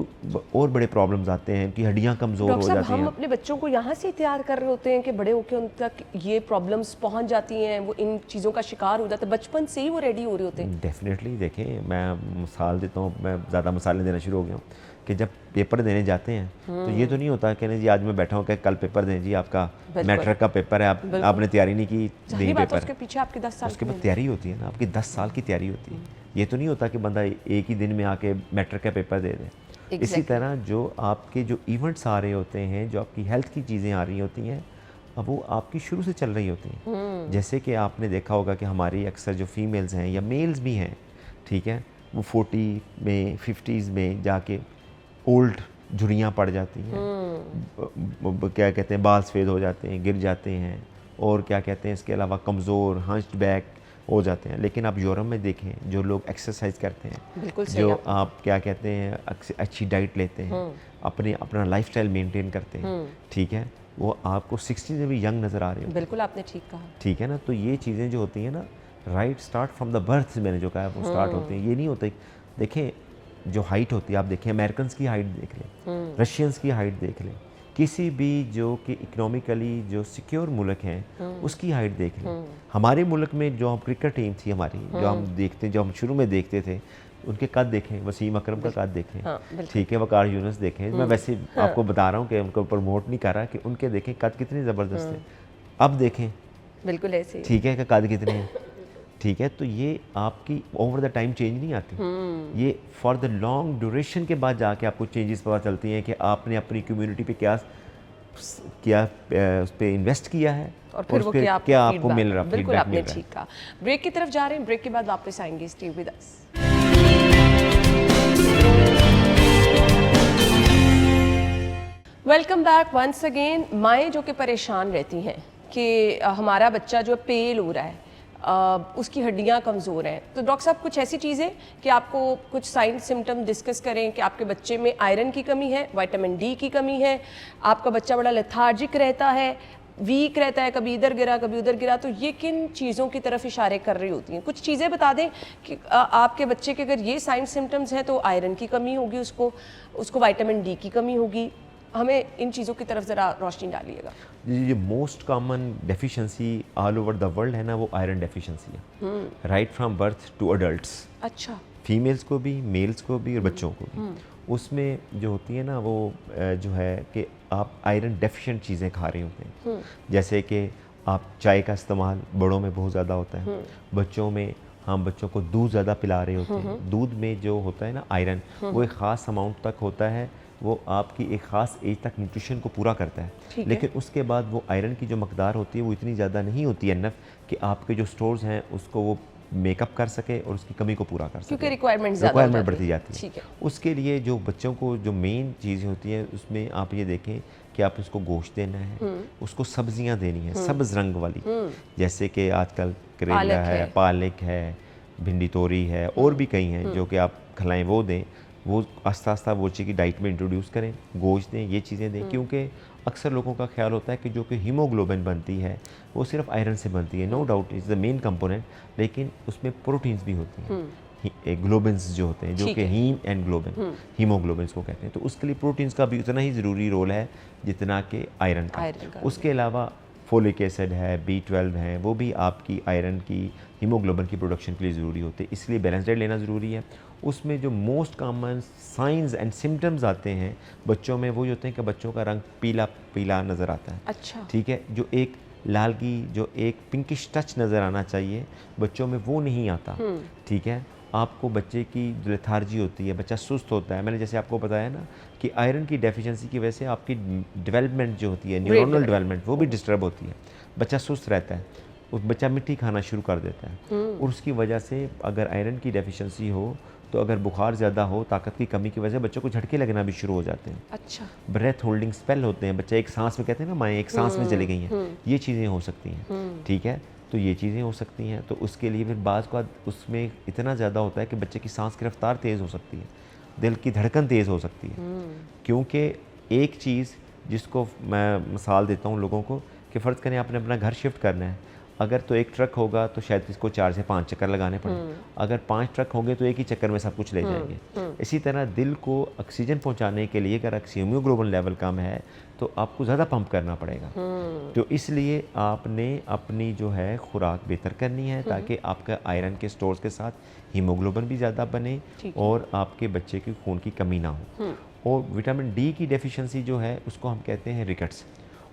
और बड़े प्रॉब्लम्स आते हैं कि हड्डियां कमज़ोर हो जाती हैं। हम अपने बच्चों को यहाँ से तैयार कर रहे होते हैं कि बड़े होकर उन तक ये प्रॉब्लम्स पहुँच जाती हैं, वो इन चीज़ों का शिकार हो जाते हैं, बचपन से ही वो रेडी हो रहे होते हैं। डेफिनेटली। देखें, मैं मिसाल देता हूँ, मैं ज़्यादा मिसालें देना शुरू हो गया हूँ कि जब पेपर देने जाते हैं तो ये तो नहीं होता कि नहीं जी आज मैं बैठा हूँ कि कल पेपर दें, जी आपका मैट्रिक का पेपर है, आपने तैयारी नहीं की, नहीं पेपर। उसके पीछे आपके 10 साल उसके बाद तैयारी होती है ना, आपकी 10 साल की तैयारी होती है। ये तो नहीं होता कि बंदा एक ही दिन में आके मैट्रिक का पेपर दे दे। इसी तरह जो आपके जो इवेंट्स आ रहे होते हैं, जो आपकी हेल्थ की चीज़ें आ रही होती हैं, अब वो आपकी शुरू से चल रही होती हैं। जैसे कि आपने देखा होगा कि हमारी अक्सर जो फीमेल्स हैं या मेल्स भी हैं, ठीक है, वो 40 में 50s में जाके ओल्ड झुर्रियाँ पड़ जाती हैं, क्या कहते हैं, बाल सफ़ेद हो जाते हैं, गिर जाते हैं, और क्या कहते हैं इसके अलावा कमज़ोर, हंस्ड बैक हो जाते हैं। लेकिन आप यूरोप में देखें, जो लोग एक्सरसाइज करते हैं, जो आप क्या कहते हैं अच्छी डाइट लेते हैं, अपना लाइफस्टाइल मेंटेन करते हैं, ठीक है, वो आपको 60 से भी यंग नज़र आ रहे हो। बिल्कुल आपने ठीक कहा, ठीक है ना। तो ये चीज़ें जो होती हैं ना, right start from the birth, मैंने जो कहा वो स्टार्ट होते हैं। ये नहीं होता, देखें जो हाइट होती है, आप देखें अमेरिकन की हाइट देख लें, रशियंस की हाइट देख लें, किसी भी जो कि इकोनॉमिकली जो सिक्योर मुल्क हैं उसकी हाइट देख लें। हमारे मुल्क में जो हम क्रिकेट टीम थी हमारी, जो हम देखते, जो हम शुरू में देखते थे, उनके कद देखें, वसीम अकरम का कद देखें, ठीक है, वकार यूनुस देखें। मैं वैसे आपको बता रहा हूँ कि उनको प्रमोट नहीं कर रहा, कि उनके देखें कद कितने ज़बरदस्त है। अब देखें बिल्कुल ऐसे, ठीक है, कि कद कितने हैं, ठीक है। तो ये आपकी ओवर द टाइम चेंज नहीं आती, ये फॉर द लॉन्ग ड्यूरेशन के बाद जाके आपको चेंजेस पता चलती हैं कि आपने अपनी कम्युनिटी पे क्या उस पर इन्वेस्ट किया है और फिर वो क्या आपको मिल रहा है। बिल्कुल आपने ठीक कहा। ब्रेक की तरफ जा रहे हैं, ब्रेक के बाद वापस आएंगे। Stay with us. Welcome back once again. माएँ जो कि परेशान रहती हैं कि हमारा बच्चा जो पेल हो रहा है, उसकी हड्डियां कमज़ोर हैं, तो डॉक्टर साहब कुछ ऐसी चीज़ें कि आपको कुछ साइन सिम्टम डिस्कस करें कि आपके बच्चे में आयरन की कमी है, विटामिन डी की कमी है, आपका बच्चा बड़ा लेथार्जिक रहता है, वीक रहता है, कभी इधर गिरा कभी उधर गिरा, तो ये किन चीज़ों की तरफ इशारे कर रही होती हैं? कुछ चीज़ें बता दें कि आपके बच्चे के अगर ये साइन सिम्टम्स हैं तो आयरन की कमी होगी, उसको विटामिन डी की कमी होगी। हमें इन चीज़ों की तरफ ज़रा रोशनी डालिएगा। ये most common deficiency all over the world है ना, वो आयरन डेफिशिएंसी है, right from birth to adults. अच्छा। फीमेल्स को भी, मेल्स को भी और बच्चों को भी। उसमें जो होती है ना वो जो है कि आप आयरन डेफिशिएंट चीज़ें खा रहे होते हैं, जैसे कि आप चाय का इस्तेमाल बड़ों में बहुत ज़्यादा होता है, बच्चों में हम बच्चों को दूध ज़्यादा पिला रहे होते हैं। दूध में जो होता है ना आयरन, वो एक ख़ास अमाउंट तक होता है, वो आपकी एक ख़ास एज तक न्यूट्रिशन को पूरा करता है, लेकिन उसके बाद वो आयरन की जो मकदार होती है वो इतनी ज़्यादा नहीं होती है इनफ कि आपके जो स्टोर्स हैं उसको वो मेकअप कर सके और उसकी कमी को पूरा कर सके, क्योंकि रिक्वायरमेंट बढ़ती जाती है। उसके लिए जो बच्चों को जो मेन चीज़ होती है उसमें आप ये देखें कि आप उसको गोश्त देना है, उसको सब्जियां देनी है सब्ज़ रंग वाली, जैसे कि आजकल करेला है, पालक है, भिंडी तोरी है, और भी कई हैं जो कि आप खिलाएं, वो दें। वो आस्ता आस्ता वो चीज़ की डाइट में इंट्रोड्यूस करें, गोश्त दें, ये चीज़ें दें, क्योंकि अक्सर लोगों का ख्याल होता है कि जो कि हीमोग्लोबिन बनती है वो सिर्फ आयरन से बनती है। No doubt is the main component, लेकिन उसमें प्रोटीन्स भी होती हैं, ग्लोबिन्स जो होते हैं, जो कि हीम एंड ग्लोबिन, हीमोग्लोबिन्स को कहते हैं। तो उसके लिए प्रोटीन्स का भी उतना ही ज़रूरी रोल है जितना कि आयरन का। उसके अलावा फोलिक एसिड है, B12 है, वो भी आपकी आयरन की, हीमोग्लोबिन की प्रोडक्शन के लिए ज़रूरी होते हैं, इसलिए बैलेंस डाइट लेना ज़रूरी है। उसमें जो most common science and symptoms आते हैं बच्चों में, वो होते हैं कि बच्चों का रंग पीला पीला नज़र आता है। अच्छा। ठीक है, जो एक लालगी, जो एक पिंकिश टच नज़र आना चाहिए बच्चों में, वो नहीं आता। ठीक है, आपको बच्चे की जो लेथार्जी होती है, बच्चा सुस्त होता है, मैंने जैसे आपको बताया ना कि आयरन की डेफिशिएंसी की वजह से आपकी डेवलपमेंट जो होती है, न्यूरोनल डेवलपमेंट, वो भी डिस्टर्ब होती है, बच्चा सुस्त रहता है, उस बच्चा मिट्टी खाना शुरू कर देता है, और उसकी वजह से अगर आयरन की डेफिशिएंसी हो तो अगर बुखार ज़्यादा हो, ताकत की कमी की वजह से बच्चों को झटके लगना भी शुरू हो जाते हैं। अच्छा। ब्रेथ होल्डिंग स्पेल होते हैं, बच्चे एक सांस में, कहते हैं ना माएँ एक सांस में चली गई हैं, ये चीज़ें हो सकती हैं। ठीक है, तो ये चीज़ें हो सकती हैं। तो उसके लिए फिर बाज़ का उसमें इतना ज़्यादा होता है कि बच्चे की सांस की रफ्तार तेज़ हो सकती है, दिल की धड़कन तेज़ हो सकती है, क्योंकि एक चीज़ जिसको मैं मिसाल देता हूँ लोगों को कि फ़र्ज़ करें आपने अपना घर शिफ्ट करना है, अगर तो एक ट्रक होगा तो शायद इसको 4 से 5 चक्कर लगाने पड़े, अगर 5 ट्रक होंगे तो एक ही चक्कर में सब कुछ ले जाएंगे। इसी तरह दिल को ऑक्सीजन पहुंचाने के लिए अगर हीमोग्लोबिन लेवल कम है तो आपको ज़्यादा पंप करना पड़ेगा। तो इसलिए आपने अपनी जो है खुराक बेहतर करनी है ताकि आपका आयरन के स्टोर्स के साथ हीमोग्लोबिन भी ज़्यादा बने और आपके बच्चे की खून की कमी ना हो। और विटामिन डी की डेफिशिएंसी जो है उसको हम कहते हैं रिकेट्स,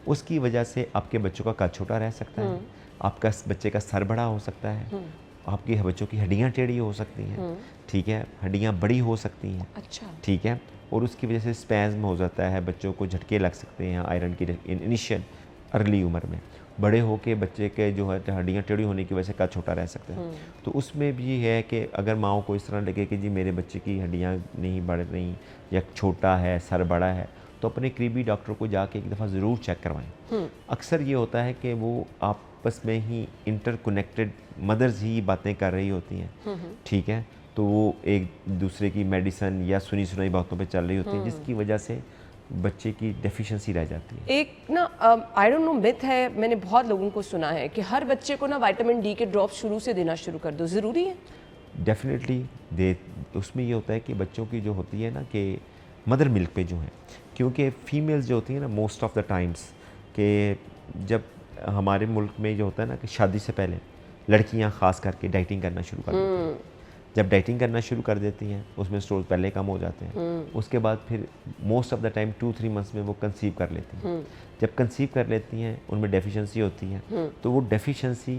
उसकी वजह से आपके बच्चों का कद छोटा रह सकता है, आपका बच्चे का सर बड़ा हो सकता है, आपके बच्चों की हड्डियाँ टेढ़ी हो सकती हैं। ठीक है, हड्डियाँ बड़ी हो सकती हैं। अच्छा। ठीक है, और उसकी वजह से स्पैज़म हो जाता है, बच्चों को झटके लग सकते हैं आयरन की इनिशियल अर्ली उम्र में। बड़े होके बच्चे के जो है हड्डियाँ टेढ़ी होने की वजह से कद छोटा रह सकता है। तो उसमें भी है कि अगर माओ को इस तरह लगे कि जी मेरे बच्चे की हड्डियाँ नहीं बढ़ रही या छोटा है, सर बड़ा है, तो अपने करीबी डॉक्टर को जाके एक दफ़ा ज़रूर चेक करवाएं। अक्सर ये होता है कि वो आपस में ही इंटरकनेक्टेड मदर्स ही बातें कर रही होती हैं। ठीक है, तो वो एक दूसरे की मेडिसिन या सुनी सुनाई बातों पे चल रही होती है, जिसकी वजह से बच्चे की डेफिशिएंसी रह जाती है। एक ना आई डोंट नो मिथ है, मैंने बहुत लोगों को सुना है कि हर बच्चे को ना विटामिन डी के ड्रॉप शुरू से देना शुरू कर दो, ज़रूरी है? Definitely they. उसमें ये होता है कि बच्चों की जो होती है ना कि मदर मिल्क पे जो है, क्योंकि फीमेल्स जो होती हैं ना मोस्ट ऑफ द टाइम्स कि जब हमारे मुल्क में जो होता है ना कि शादी से पहले लड़कियां ख़ास करके डाइटिंग करना शुरू कर देती हैं। जब डाइटिंग करना शुरू कर देती हैं उसमें स्टोर्स पहले कम हो जाते हैं, उसके बाद फिर most of the time 2-3 months में वो कंसीव कर लेती हैं। जब कंसीव कर लेती हैं उनमें डेफिशिएंसी होती है, तो वो डेफिशिएंसी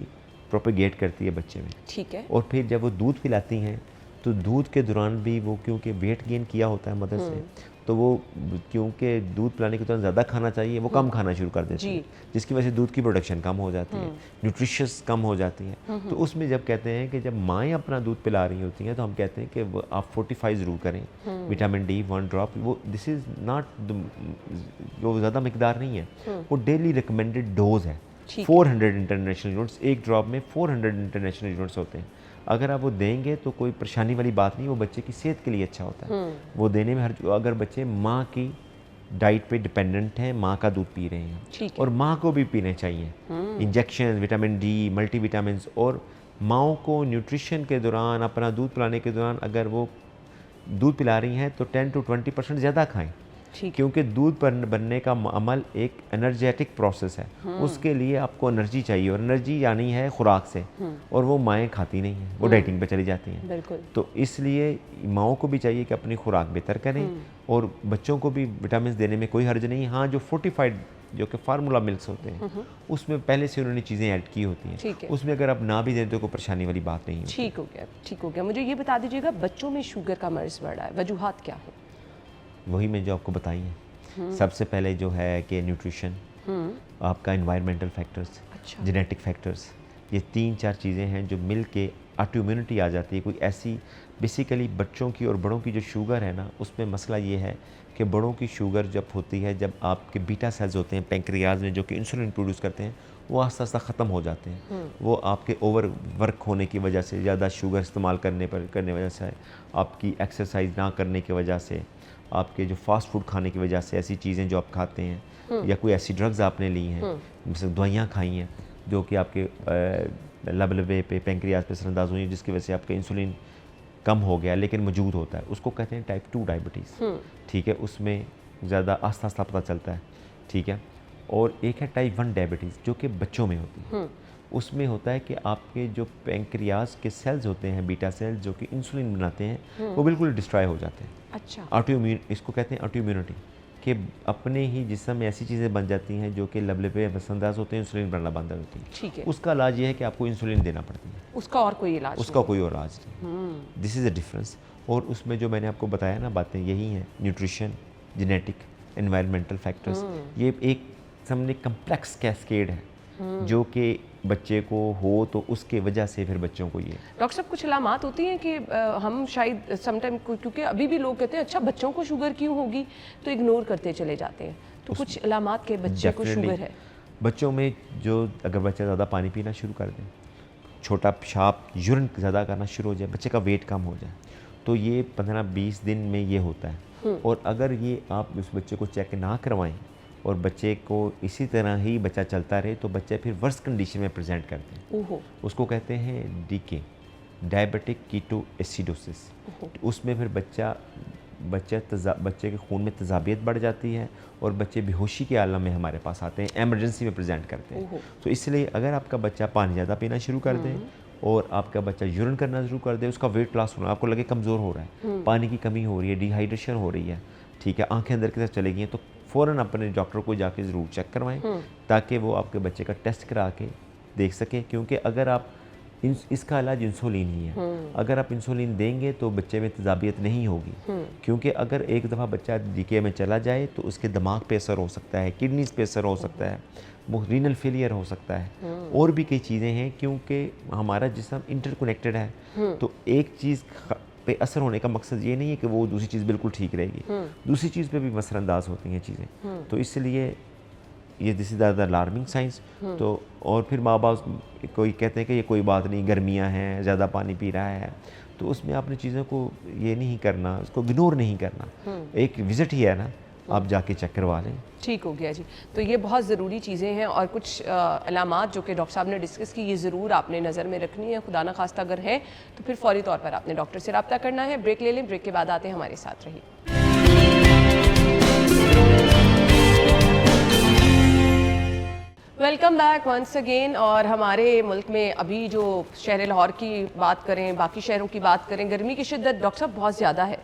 प्रोपेगेट करती है बच्चे में। ठीक है। और फिर जब वो दूध पिलाती हैं तो दूध के दौरान भी वो क्योंकि वेट गेन किया होता है मदर से, तो वो क्योंकि दूध पिलाने के दौरान ज़्यादा खाना चाहिए, वो कम खाना शुरू कर देती है, जिसकी वजह से दूध की प्रोडक्शन कम हो जाती है, न्यूट्रिशियस कम हो जाती है। तो उसमें जब कहते हैं कि जब माएँ अपना दूध पिला रही होती हैं तो हम कहते हैं कि आप 45 ज़रूर करें विटामिन डी 1 ड्रॉप। वो दिस इज़ नॉट वो ज़्यादा मकदार नहीं है, वो डेली रिकमेंडेड डोज है। 400 इंटरनेशनल यूनिट्स, एक ड्रॉप में 400 इंटरनेशनल यूनिट्स होते हैं। अगर आप वो देंगे तो कोई परेशानी वाली बात नहीं, वो बच्चे की सेहत के लिए अच्छा होता है। वो देने में अगर बच्चे माँ की डाइट पे डिपेंडेंट हैं, माँ का दूध पी रहे हैं, और माँ को भी पीने चाहिए इंजेक्शन, विटामिन डी, मल्टीविटामिन। और माँओं को न्यूट्रिशन के दौरान, अपना दूध पिलाने के दौरान अगर वो दूध पिला रही हैं तो 10 to 20% ज़्यादा खाएं, क्योंकि दूध बनने का अमल एक एनर्जेटिक प्रोसेस है। उसके लिए आपको एनर्जी चाहिए, और एनर्जी यानी है खुराक से, और वो माएँ खाती नहीं हैं, वो डाइटिंग पे चली जाती हैं। तो इसलिए माओं को भी चाहिए कि अपनी खुराक बेहतर करें, और बच्चों को भी विटामिन देने में कोई हर्ज नहीं। हाँ, जो फोर्टिफाइड जो कि फार्मूला मिल्क्स होते हैं उसमें पहले से उन्होंने चीज़ें ऐड की होती हैं, उसमें अगर आप ना भी दें तो कोई परेशानी वाली बात नहीं है। ठीक हो गया। मुझे ये बता दीजिएगा, बच्चों में शुगर का मर्ज बढ़ रहा है, वजूहात क्या है? वही मैं जो आपको बताई है। सबसे पहले जो है कि न्यूट्रिशन, आपका एनवायरमेंटल फैक्टर्स, जेनेटिक फैक्टर्स, ये 3-4 चीज़ें हैं जो मिल के ऑटोइम्यूनिटी आ जाती है। कोई ऐसी बेसिकली बच्चों की और बड़ों की जो शुगर है ना, उसमें मसला ये है कि बड़ों की शुगर जब होती है, जब आपके बीटा सेल्स होते हैं पैंक्रियाज में जो कि इंसुलिन प्रोड्यूस करते हैं, वो आस्ता आस्ता ख़त्म हो जाते हैं। वो आपके ओवर वर्क होने की वजह से, ज़्यादा शुगर इस्तेमाल करने वजह से, आपकी एक्सरसाइज ना करने की वजह से, आपके जो फास्ट फूड खाने की वजह से, ऐसी चीज़ें जो आप खाते हैं, या कोई ऐसी ड्रग्स आपने ली हैं, जैसे दवाइयाँ खाई हैं जो कि आपके लबलबे पे, पैंक्रियाज पे असरअंदाज हुई, जिसकी वजह से आपका इंसुलिन कम हो गया लेकिन मौजूद होता है, उसको कहते हैं टाइप 2 डायबिटीज़। ठीक है, उसमें ज़्यादा आस्ता आस्ता पता चलता है। ठीक है, और एक है टाइप 1 डायबिटीज़ जो कि बच्चों में होती है। उसमें होता है कि आपके जो पैंक्रियाज के सेल्स होते हैं, बीटा सेल्स जो कि इंसुलिन बनाते हैं, वो बिल्कुल डिस्ट्रॉय हो जाते हैं। अच्छा। ऑटोइम्यून, इसको कहते हैं ऑटोइम्यूनिटी, कि अपने ही जिस्म में ऐसी चीज़ें बन जाती हैं जो कि लबलबे असरअंदाज होते हैं, इंसुलिन बनना बंद हो जाती है। ठीक है, उसका इलाज ये है कि आपको इंसुलिन देना पड़ती है, उसका और कोई इलाज नहीं। This is a difference. और उसमें जो मैंने आपको बताया ना, बातें यही हैं, न्यूट्रिशन, जेनेटिक, एनवायरमेंटल फैक्टर्स, ये एक सामने कम्प्लेक्स कैस्केड है जो कि बच्चे को हो तो उसके वजह से फिर बच्चों को ये। डॉक्टर साहब, कुछ अलामात होती हैं कि हम शायद समटाइम, क्योंकि अभी भी लोग कहते हैं अच्छा बच्चों को शुगर क्यों होगी, तो इग्नोर करते चले जाते हैं, तो कुछ अलामात के बच्चे को शुगर है? बच्चों में जो, अगर बच्चा ज़्यादा पानी पीना शुरू कर दे, छोटा पेशाब यूरिन ज़्यादा करना शुरू हो जाए, बच्चे का वेट कम हो जाए, तो ये 15-20 दिन में ये होता है। और अगर ये आप उस बच्चे को चेक ना करवाएं और बच्चे को इसी तरह ही बच्चा चलता रहे, तो बच्चे फिर वर्स कंडीशन में प्रेजेंट करते हैं। उसको कहते हैं डीके, डायबिटिक कीटो एसिडोसिस। उसमें फिर बच्चे के खून में तेज़ाबियत बढ़ जाती है और बच्चे बेहोशी के आलम में हमारे पास आते हैं, एमरजेंसी में प्रेजेंट करते हैं। तो इसलिए अगर आपका बच्चा पानी ज़्यादा पीना शुरू कर दे और आपका बच्चा यूरिन करना शुरू कर दे, उसका वेट लॉस होना, आपको लगे कमज़ोर हो रहा है, पानी की कमी हो रही है, डिहाइड्रेशन हो रही है, ठीक है, आंखें अंदर की तरफ चली गई हैं, तो फ़ौरन अपने डॉक्टर को जाके ज़रूर चेक करवाएं, ताकि वो आपके बच्चे का टेस्ट करा के देख सकें। क्योंकि अगर आप इसका इलाज इंसुलिन ही है, अगर आप इंसुलिन देंगे तो बच्चे में तेज़ाबियत नहीं होगी, क्योंकि अगर एक दफ़ा बच्चा डीके में चला जाए तो उसके दिमाग पे असर हो सकता है, किडनीज़ पे असर हो सकता है, रीनल फेलियर हो सकता है, और भी कई चीज़ें हैं, क्योंकि हमारा जिस्म इंटरकनेक्टेड है। तो एक चीज़ पे असर होने का मकसद ये नहीं है कि वो दूसरी चीज़ बिल्कुल ठीक रहेगी, दूसरी चीज़ पे भी असरअंदाज होती हैं चीज़ें। तो इसलिए ये this is the alarming science. तो और फिर माँ बाप कोई कहते हैं कि ये कोई बात नहीं, गर्मियाँ हैं, ज़्यादा पानी पी रहा है, तो उसमें आपने चीज़ों को ये नहीं करना, उसको इग्नोर नहीं करना, एक विज़िट ही है ना, आप जाके चेक करवा लें। ठीक हो गया जी। तो ये बहुत ज़रूरी चीज़ें हैं, और कुछ अलामात जो कि डॉक्टर साहब ने डिस्कस की, ये ज़रूर आपने नज़र में रखनी है। खुदा ना खास्ता अगर है तो फिर फौरी तौर पर आपने डॉक्टर से रब्ता करना है। ब्रेक ले लें, ब्रेक के बाद आते हैं, हमारे साथ रहिए। Welcome back once again. और हमारे मुल्क में अभी जो शहर लाहौर की बात करें, बाकी शहरों की बात करें, गर्मी की शिद्दत डॉक्टर साहब बहुत ज़्यादा है,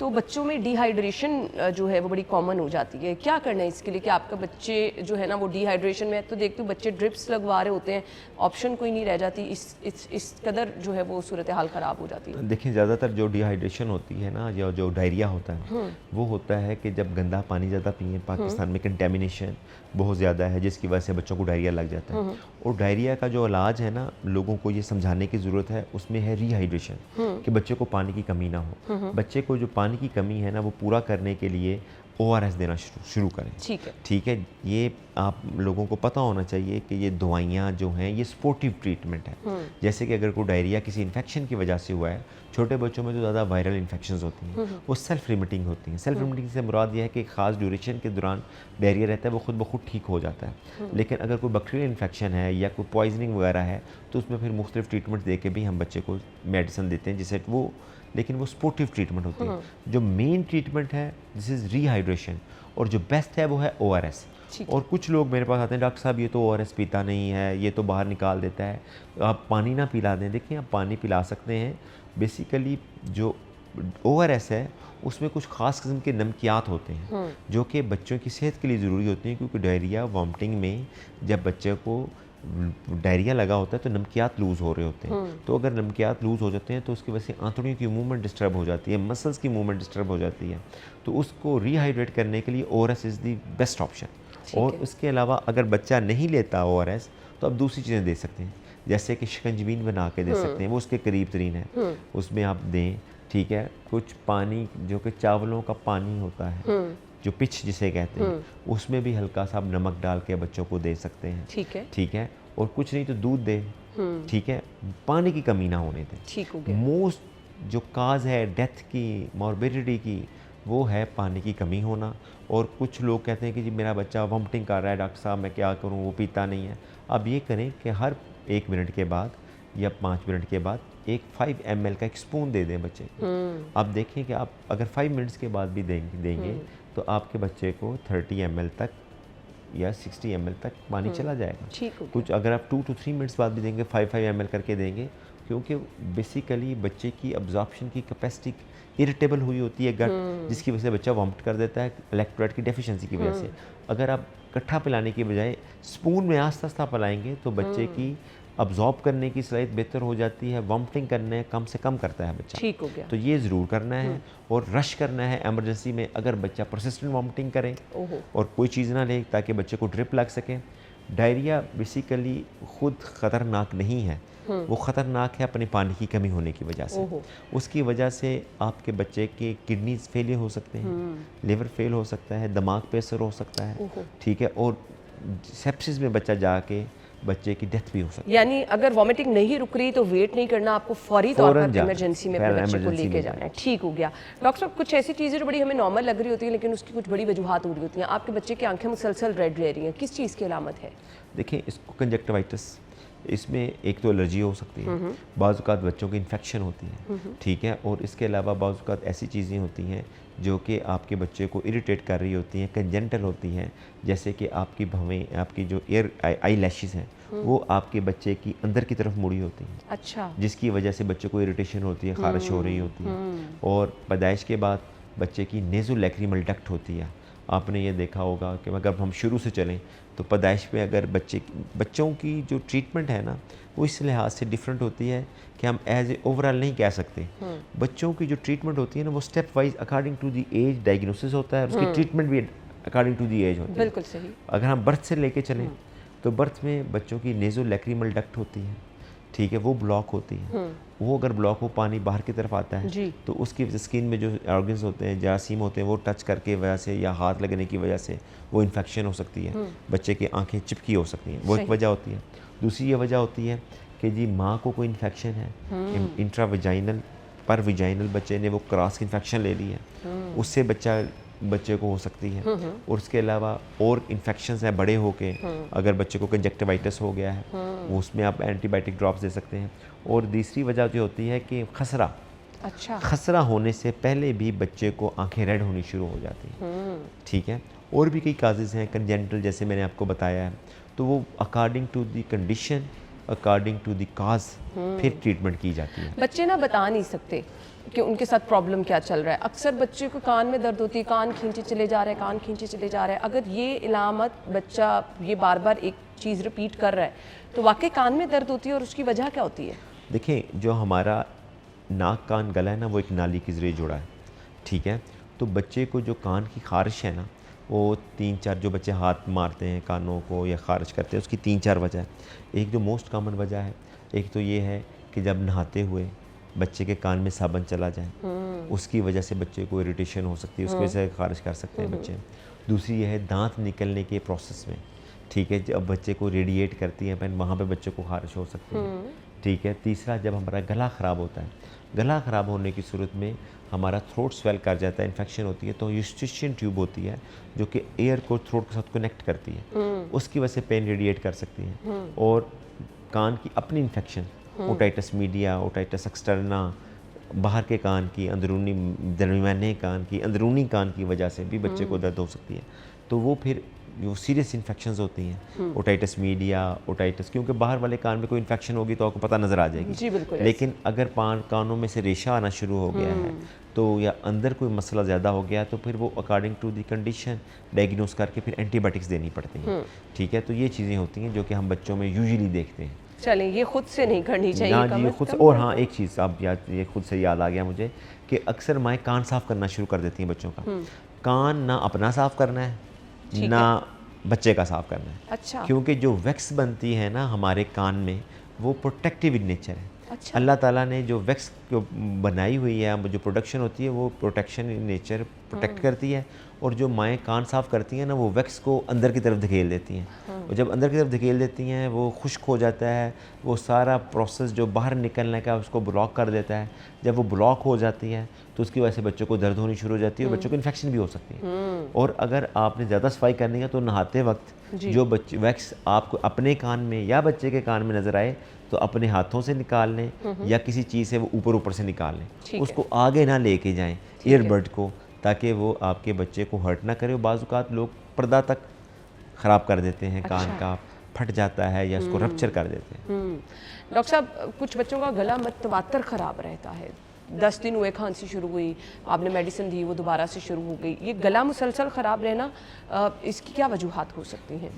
तो बच्चों में डिहाइड्रेशन जो है वो बड़ी कॉमन हो जाती है। क्या करना है इसके लिए कि आपका बच्चे जो है ना वो डिहाइड्रेशन में, तो देखती हूँ बच्चे ड्रिप्स लगवा रहे होते हैं, ऑप्शन कोई नहीं रह जाती, इस कदर जो है वो सूरत हाल ख़राब हो जाती है। देखिए, ज़्यादातर जो डिहाइड्रेशन होती है ना, या जो डायरिया होता है, वो होता है कि जब गंदा पानी ज़्यादा पिए। पाकिस्तान में कंटेमिनेशन बहुत ज़्यादा है, जिसकी वजह से बच्चों को डायरिया लग जाता है। और डायरिया का जो इलाज है ना, लोगों को ये समझाने की ज़रूरत है, उसमें है रिहाइड्रेशन, कि बच्चे को पानी की कमी ना हो। बच्चे को जो पानी की कमी है ना, वो पूरा करने के लिए ORS देना शुरू करें। ठीक है, ये आप लोगों को पता होना चाहिए कि ये दवाइयाँ जो हैं ये स्पोर्टिव ट्रीटमेंट है। जैसे कि अगर कोई डायरिया किसी इन्फेक्शन की वजह से हुआ है, छोटे बच्चों में जो ज़्यादा वायरल इन्फेक्शंस होती हैं वो सेल्फ लिमिटिंग होती हैं। सेल्फ लिमिटिंग से मुराद ये है कि ख़ास ड्यूरेशन के दौरान डायरिया रहता है, वो खुद ब खुद ठीक हो जाता है। लेकिन अगर कोई बैक्टीरियल इन्फेक्शन है या कोई पॉइजनिंग वगैरह है तो उसमें फिर मुख्तलिफ ट्रीटमेंट दे के भी हम बच्चे को मेडिसिन देते हैं जिससे वो, लेकिन वो स्पोर्टिव ट्रीटमेंट होती है। जो मेन ट्रीटमेंट है दिस इज़ रीहाइड्रेशन, और जो बेस्ट है वो है ORS। और कुछ लोग मेरे पास आते हैं, डॉक्टर साहब ये तो ORS पीता नहीं है, ये तो बाहर निकाल देता है, आप पानी ना पिला दें। देखिए आप पानी पिला सकते हैं। बेसिकली जो ORS है उसमें कुछ ख़ास किस्म के नमकियात होते हैं जो कि बच्चों की सेहत के लिए ज़रूरी होती हैं, क्योंकि डायरिया वॉमिटिंग में जब बच्चे को डायरिया लगा होता है तो नमकियात लूज़ हो रहे होते हैं। तो अगर नमकियात लूज़ हो जाते हैं तो उसकी वजह से आंतड़ियों की मूवमेंट डिस्टर्ब हो जाती है, मसल्स की मूवमेंट डिस्टर्ब हो जाती है। तो उसको रीहाइड्रेट करने के लिए ORS is the best option. और उसके अलावा अगर बच्चा नहीं लेता ORS तो आप दूसरी चीज़ें दे सकते हैं, जैसे कि शिकंजबीन बना के दे सकते हैं, वो उसके करीब तरीन है, उसमें आप दें। ठीक है, कुछ पानी जो कि चावलों का पानी होता है जो पिच जिसे कहते हैं, उसमें भी हल्का सा आप नमक डाल के बच्चों को दे सकते हैं। ठीक है, और कुछ नहीं तो दूध दे। ठीक है, पानी की कमी ना होने दें। ठीक हो गया। मोस्ट जो काज है डेथ की, मॉर्बिडिटी की, वो है पानी की कमी होना। और कुछ लोग कहते हैं कि जी मेरा बच्चा वॉमिटिंग कर रहा है डॉक्टर साहब, मैं क्या करूं, वो पीता नहीं है। अब ये करें कि हर 1 मिनट के बाद या 5 मिनट के बाद एक 5 ml का एक स्पून दे दें बच्चे को। आप देखें कि आप अगर 5 मिनट्स के बाद भी देंगे तो आपके बच्चे को 30 ml तक या 60 ml तक पानी चला जाएगा। कुछ अगर आप 2 to 3 मिनट्स बाद भी देंगे, 5 ml करके देंगे, क्योंकि बेसिकली बच्चे की अब्जॉर्प्शन की कैपेसिटी इरिटेबल हुई होती है गट, जिसकी वजह से बच्चा वॉमिट कर देता है इलेक्ट्रोलाइट की डेफिशिएंसी की वजह से। अगर आप इकट्ठा पिलाने की बजाय स्पून में आस्ता आस्ता पिलाएंगे तो बच्चे की अब्जॉर्ब करने की सलाहियत बेहतर हो जाती है, वॉमिटिंग करने कम से कम करता है बच्चा। ठीक हो गया। तो ये ज़रूर करना है। और रश करना है एमरजेंसी में अगर बच्चा परसिस्टेंट वॉमिटिंग करे और कोई चीज़ ना ले, ताकि बच्चे को ड्रिप लग सके। डायरिया बेसिकली खुद ख़तरनाक नहीं है, वो ख़तरनाक है अपने पानी की कमी होने की वजह से। उसकी वजह से आपके बच्चे के किडनीज फेलियर हो सकते हैं, लिवर फेल हो सकता है, दिमाग पे असर हो सकता है। ठीक है, और सेप्सिस में बच्चा जाके बच्चे की डेथ भी हो सकती है। यानी अगर वॉमिटिंग नहीं रुक रही तो वेट नहीं करना, आपको फौरी तौर पर इमरजेंसी में अपने बच्चे को लेके जाना है। ठीक हो गया। डॉक्टर साहब, कुछ ऐसी चीज़ें जो बड़ी हमें नॉर्मल लग रही होती है लेकिन उसकी कुछ बड़ी वजूहात हो रही होती हैं। आपके बच्चे की आंखें मुसलसल रेड रह रही हैं, किस चीज़ की अलामत है? देखिए, इसको कंजक्टिवाइटिस, इसमें एक तो एलर्जी हो सकती है, बाज़ औक़ात बच्चों की इन्फेक्शन होती है। ठीक है, और इसके अलावा बाज़ औक़ात ऐसी चीज़ें होती हैं जो कि आपके बच्चे को इरिटेट कर रही होती हैं, कंजेंटल होती हैं, जैसे कि आपकी भवें, आपकी जो आई लैशेस हैं वो आपके बच्चे की अंदर की तरफ मुड़ी होती हैं। अच्छा। जिसकी वजह से बच्चे को इरिटेशन होती है, खारिश हो रही होती है। और पैदाइश के बाद बच्चे की नेज़ोलैक्रिमल डक्ट होती है। आपने ये देखा होगा कि अगर हम शुरू से चलें तो पैदाइश पे अगर बच्चों की जो ट्रीटमेंट है ना वो इस लिहाज से डिफरेंट होती है कि हम एज ए ओवरऑल नहीं कह सकते। बच्चों की जो ट्रीटमेंट होती है ना वो step wise according to the age diagnosis होता है, उसकी ट्रीटमेंट भी अकॉर्डिंग टू दी एज होती है। बिल्कुल सही। अगर हम बर्थ से लेके चलें तो बर्थ में बच्चों की नेज़ोलैक्रिमल डक्ट होती है। ठीक है, वो ब्लॉक होती है। वो अगर ब्लॉक हो, पानी बाहर की तरफ आता है तो उसकी स्किन में जो ऑर्गन्स होते हैं, जरासीम होते हैं, वो टच करके वजह से या हाथ लगने की वजह से वो इन्फेक्शन हो सकती है। बच्चे की आंखें चिपकी हो सकती हैं, वो एक वजह होती है। दूसरी ये वजह होती है कि जी माँ को कोई इन्फेक्शन है, इंट्राविजाइनल पर विजाइनल बच्चे ने वो क्रॉस इन्फेक्शन ले ली है, उससे बच्चे को हो सकती है। और उसके अलावा और इन्फेक्शंस हैं बड़े होके, अगर बच्चे को कंजक्टिवाइटिस हो गया है उसमें आप एंटीबायोटिक ड्रॉप्स दे सकते हैं। और तीसरी वजह जो होती है कि खसरा। अच्छा। खसरा होने से पहले भी बच्चे को आंखें रेड होनी शुरू हो जाती हैं। ठीक है, और भी कई काजेज़ हैं कंजेंटल, जैसे मैंने आपको बताया है। तो वो according to the condition, according to the cause फिर ट्रीटमेंट की जाती है। बच्चे ना बता नहीं सकते कि उनके साथ प्रॉब्लम क्या चल रहा है। अक्सर बच्चे को कान में दर्द होती है, कान खींचे चले जा रहा है, कान खींचे चले जा रहा है। अगर ये इलामत बच्चा ये बार बार एक चीज़ रिपीट कर रहा है तो वाकई कान में दर्द होती है, और उसकी वजह क्या होती है? देखिए, जो हमारा नाक कान गला है ना वो एक नाली के ज़रिए जुड़ा है। ठीक है, तो बच्चे को जो कान की खारिश है ना वो 3-4, जो बच्चे हाथ मारते हैं कानों को या खारिश करते हैं, उसकी 3-4 वजह है। एक जो मोस्ट कॉमन वजह है, एक तो ये है कि जब नहाते हुए बच्चे के कान में साबुन चला जाए, उसकी वजह से बच्चे को इरिटेशन हो सकती है, उसकी वजह से खारिज कर सकते हैं बच्चे। दूसरी यह है दांत निकलने के प्रोसेस में, ठीक है, जब बच्चे को रेडिएट करती है पेन, वहाँ पे बच्चे को खारिश हो सकती है, ठीक है। तीसरा, जब हमारा गला ख़राब होता है, गला ख़राब होने की सूरत में हमारा थ्रोट स्वेल कर जाता है, इन्फेक्शन होती है, तो यूस्टिशियन ट्यूब होती है जो कि एयर को थ्रोट के साथ कनेक्ट करती है, उसकी वजह से पेन रेडिएट कर सकती है। और कान की अपनी infection, otitis media, otitis externa, बाहर के कान की, अंदरूनी दरमियाने कान की, अंदरूनी कान की वजह से भी बच्चे को दर्द हो सकती है। तो वो फिर जो सीरियस इन्फेक्शंस होती हैं, ओटाइटिस मीडिया, ओटाइटिस, क्योंकि बाहर वाले कान में कोई इन्फेक्शन होगी तो आपको पता नज़र आ जाएगी जी, बिल्कुल। लेकिन अगर कानों में से रेशा आना शुरू हो गया है तो या अंदर कोई मसला ज़्यादा हो गया तो फिर वो according to the condition diagnose करके फिर एंटीबायोटिक्स देनी पड़ती हैं, ठीक है। तो ये चीज़ें होती हैं जो कि हम बच्चों में यूजुअली देखते हैं। चलें, ये खुद से नहीं करनी चाहिए ना कम जी, से खुद से। कम। और हाँ, एक चीज़ आप याद, ये खुद से याद आ गया मुझे कि अक्सर माएँ कान साफ़ करना शुरू कर देती हैं बच्चों का। कान ना अपना साफ़ करना है ना बच्चे का साफ़ करना है। अच्छा। क्योंकि जो वैक्स बनती है ना हमारे कान में, वो प्रोटेक्टिव इन नेचर है। अच्छा। अल्लाह ताला ने जो वैक्स को बनाई हुई है, जो प्रोडक्शन होती है, वो प्रोटेक्शन इन नेचर प्रोटेक्ट करती है। और जो माएँ कान साफ़ करती हैं ना, वो वैक्स को अंदर की तरफ धकेल देती हैं। और जब अंदर की तरफ धकेल देती हैं, वो खुश्क हो जाता है, वो सारा प्रोसेस जो बाहर निकलने का उसको ब्लॉक कर देता है। जब वो ब्लॉक हो जाती है तो उसकी वजह से बच्चों को दर्द होनी शुरू हो जाती है और बच्चों को इन्फेक्शन भी हो सकती है। और अगर आपने ज़्यादा सफाई करनी है तो नहाते वक्त जो बच्चे वैक्स आपको अपने कान में या बच्चे के कान में नज़र आए तो अपने हाथों से निकाल लें या किसी चीज़ से वो ऊपर से निकाल लें, उसको आगे ना लेके जाएं ईयरबड को, ताकि वो आपके बच्चे को हर्ट ना करे। बाज़ औक़ात लोग पर्दा तक ख़राब कर देते हैं, कान का फट जाता है या उसको रप्चर कर देते हैं। डॉक्टर साहब, कुछ बच्चों का गला मतवातर ख़राब रहता है, 10 दिन हुए खांसी शुरू हुई, आपने मेडिसिन दी, वो दोबारा से शुरू हो गई, ये गला मुसलसल ख़राब रहना, इसकी क्या वजूहात हो सकती हैं?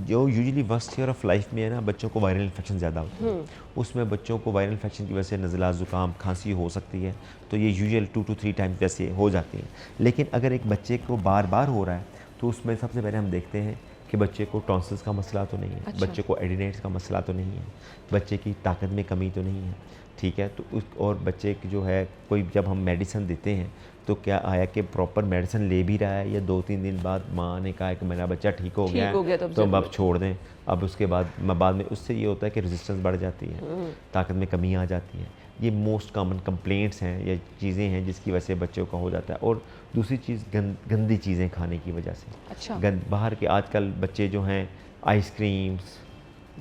जो usually first year of life में है ना, बच्चों को वायरल इन्फेक्शन ज़्यादा होती है, उसमें बच्चों को वायरल इन्फेक्शन की वजह से नज़ला, ज़ुकाम, खांसी हो सकती है। तो ये यूजुअल 2 to 3 टाइम्स वैसे हो जाती है। लेकिन अगर एक बच्चे को बार बार हो रहा है तो उसमें सबसे पहले हम देखते हैं कि बच्चे को टॉन्सिल्स का मसला तो नहीं है, अच्छा। बच्चे को एडिनेट्स का मसला तो नहीं है, बच्चे की ताकत में कमी तो नहीं है, ठीक है। तो उस और बच्चे की जो है कोई, जब हम मेडिसिन देते हैं तो क्या आया कि प्रॉपर मेडिसिन ले भी रहा है, या 2-3 दिन बाद माँ ने कहा कि मेरा बच्चा ठीक हो गया है तो हम अब छोड़ दें। अब उसके बाद में उससे ये होता है कि रेजिस्टेंस बढ़ जाती है, ताकत में कमी आ जाती है। ये मोस्ट कॉमन कंप्लेंट्स हैं या चीज़ें हैं जिसकी वजह से बच्चों का हो जाता है। और दूसरी चीज़ गंदी चीज़ें खाने की वजह से। अच्छा। बाहर के आजकल बच्चे जो हैं आइसक्रीम्स,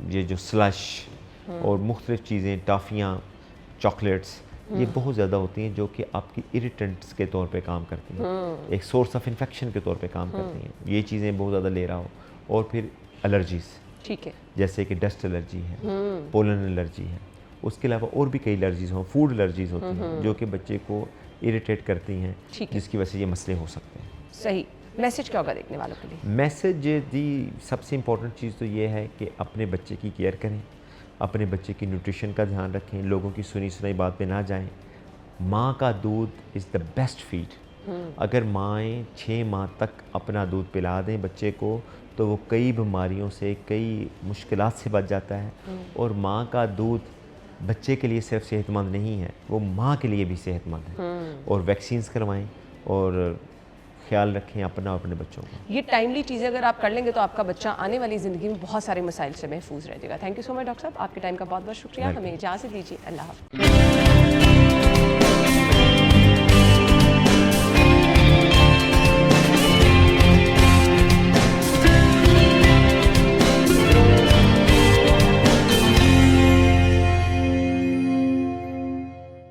ये जो स्लश और मुख्तलिफ़ चीज़ें, टॉफ़ियाँ, चॉकलेट्स, ये बहुत ज़्यादा होती हैं जो कि आपकी इरिटेंट्स के तौर पे काम करती हैं, एक सोर्स ऑफ इन्फेक्शन के तौर पे काम करती हैं। ये चीज़ें बहुत ज़्यादा ले रहा हो। और फिर एलर्जीज़, ठीक है, जैसे कि डस्ट एलर्जी है, पोलन एलर्जी है, उसके अलावा और भी कई एलर्जीज़ हों, फूड एलर्जीज़ होती हैं जो कि बच्चे को इरिटेट करती हैं, जिसकी वजह से ये मसले हो सकते हैं। सही। मैसेज क्या होगा देखने वालों के लिए? मैसेज दी सबसे इम्पोर्टेंट चीज़ तो ये है कि अपने बच्चे की केयर करें, अपने बच्चे की न्यूट्रिशन का ध्यान रखें, लोगों की सुनी सुनाई बात पे ना जाएं। माँ का दूध इज़ द बेस्ट फीड। अगर माएँ 6 माह तक अपना दूध पिला दें बच्चे को तो वो कई बीमारियों से, कई मुश्किलात से बच जाता है। और माँ का दूध बच्चे के लिए सिर्फ सेहतमंद नहीं है, वो माँ के लिए भी सेहतमंद है। और वैक्सीन्स करवाएं और ख्याल रखें अपना और अपने बच्चों का। ये टाइमली चीज़ें अगर आप कर लेंगे तो आपका बच्चा आने वाली ज़िंदगी में बहुत सारे मसाइल से महफूज रह जाएगा। Thank you so much doctor साहब, आपके टाइम का बहुत बहुत शुक्रिया। हमें इजाज़त दीजिए। अल्लाह हाफ़िज़।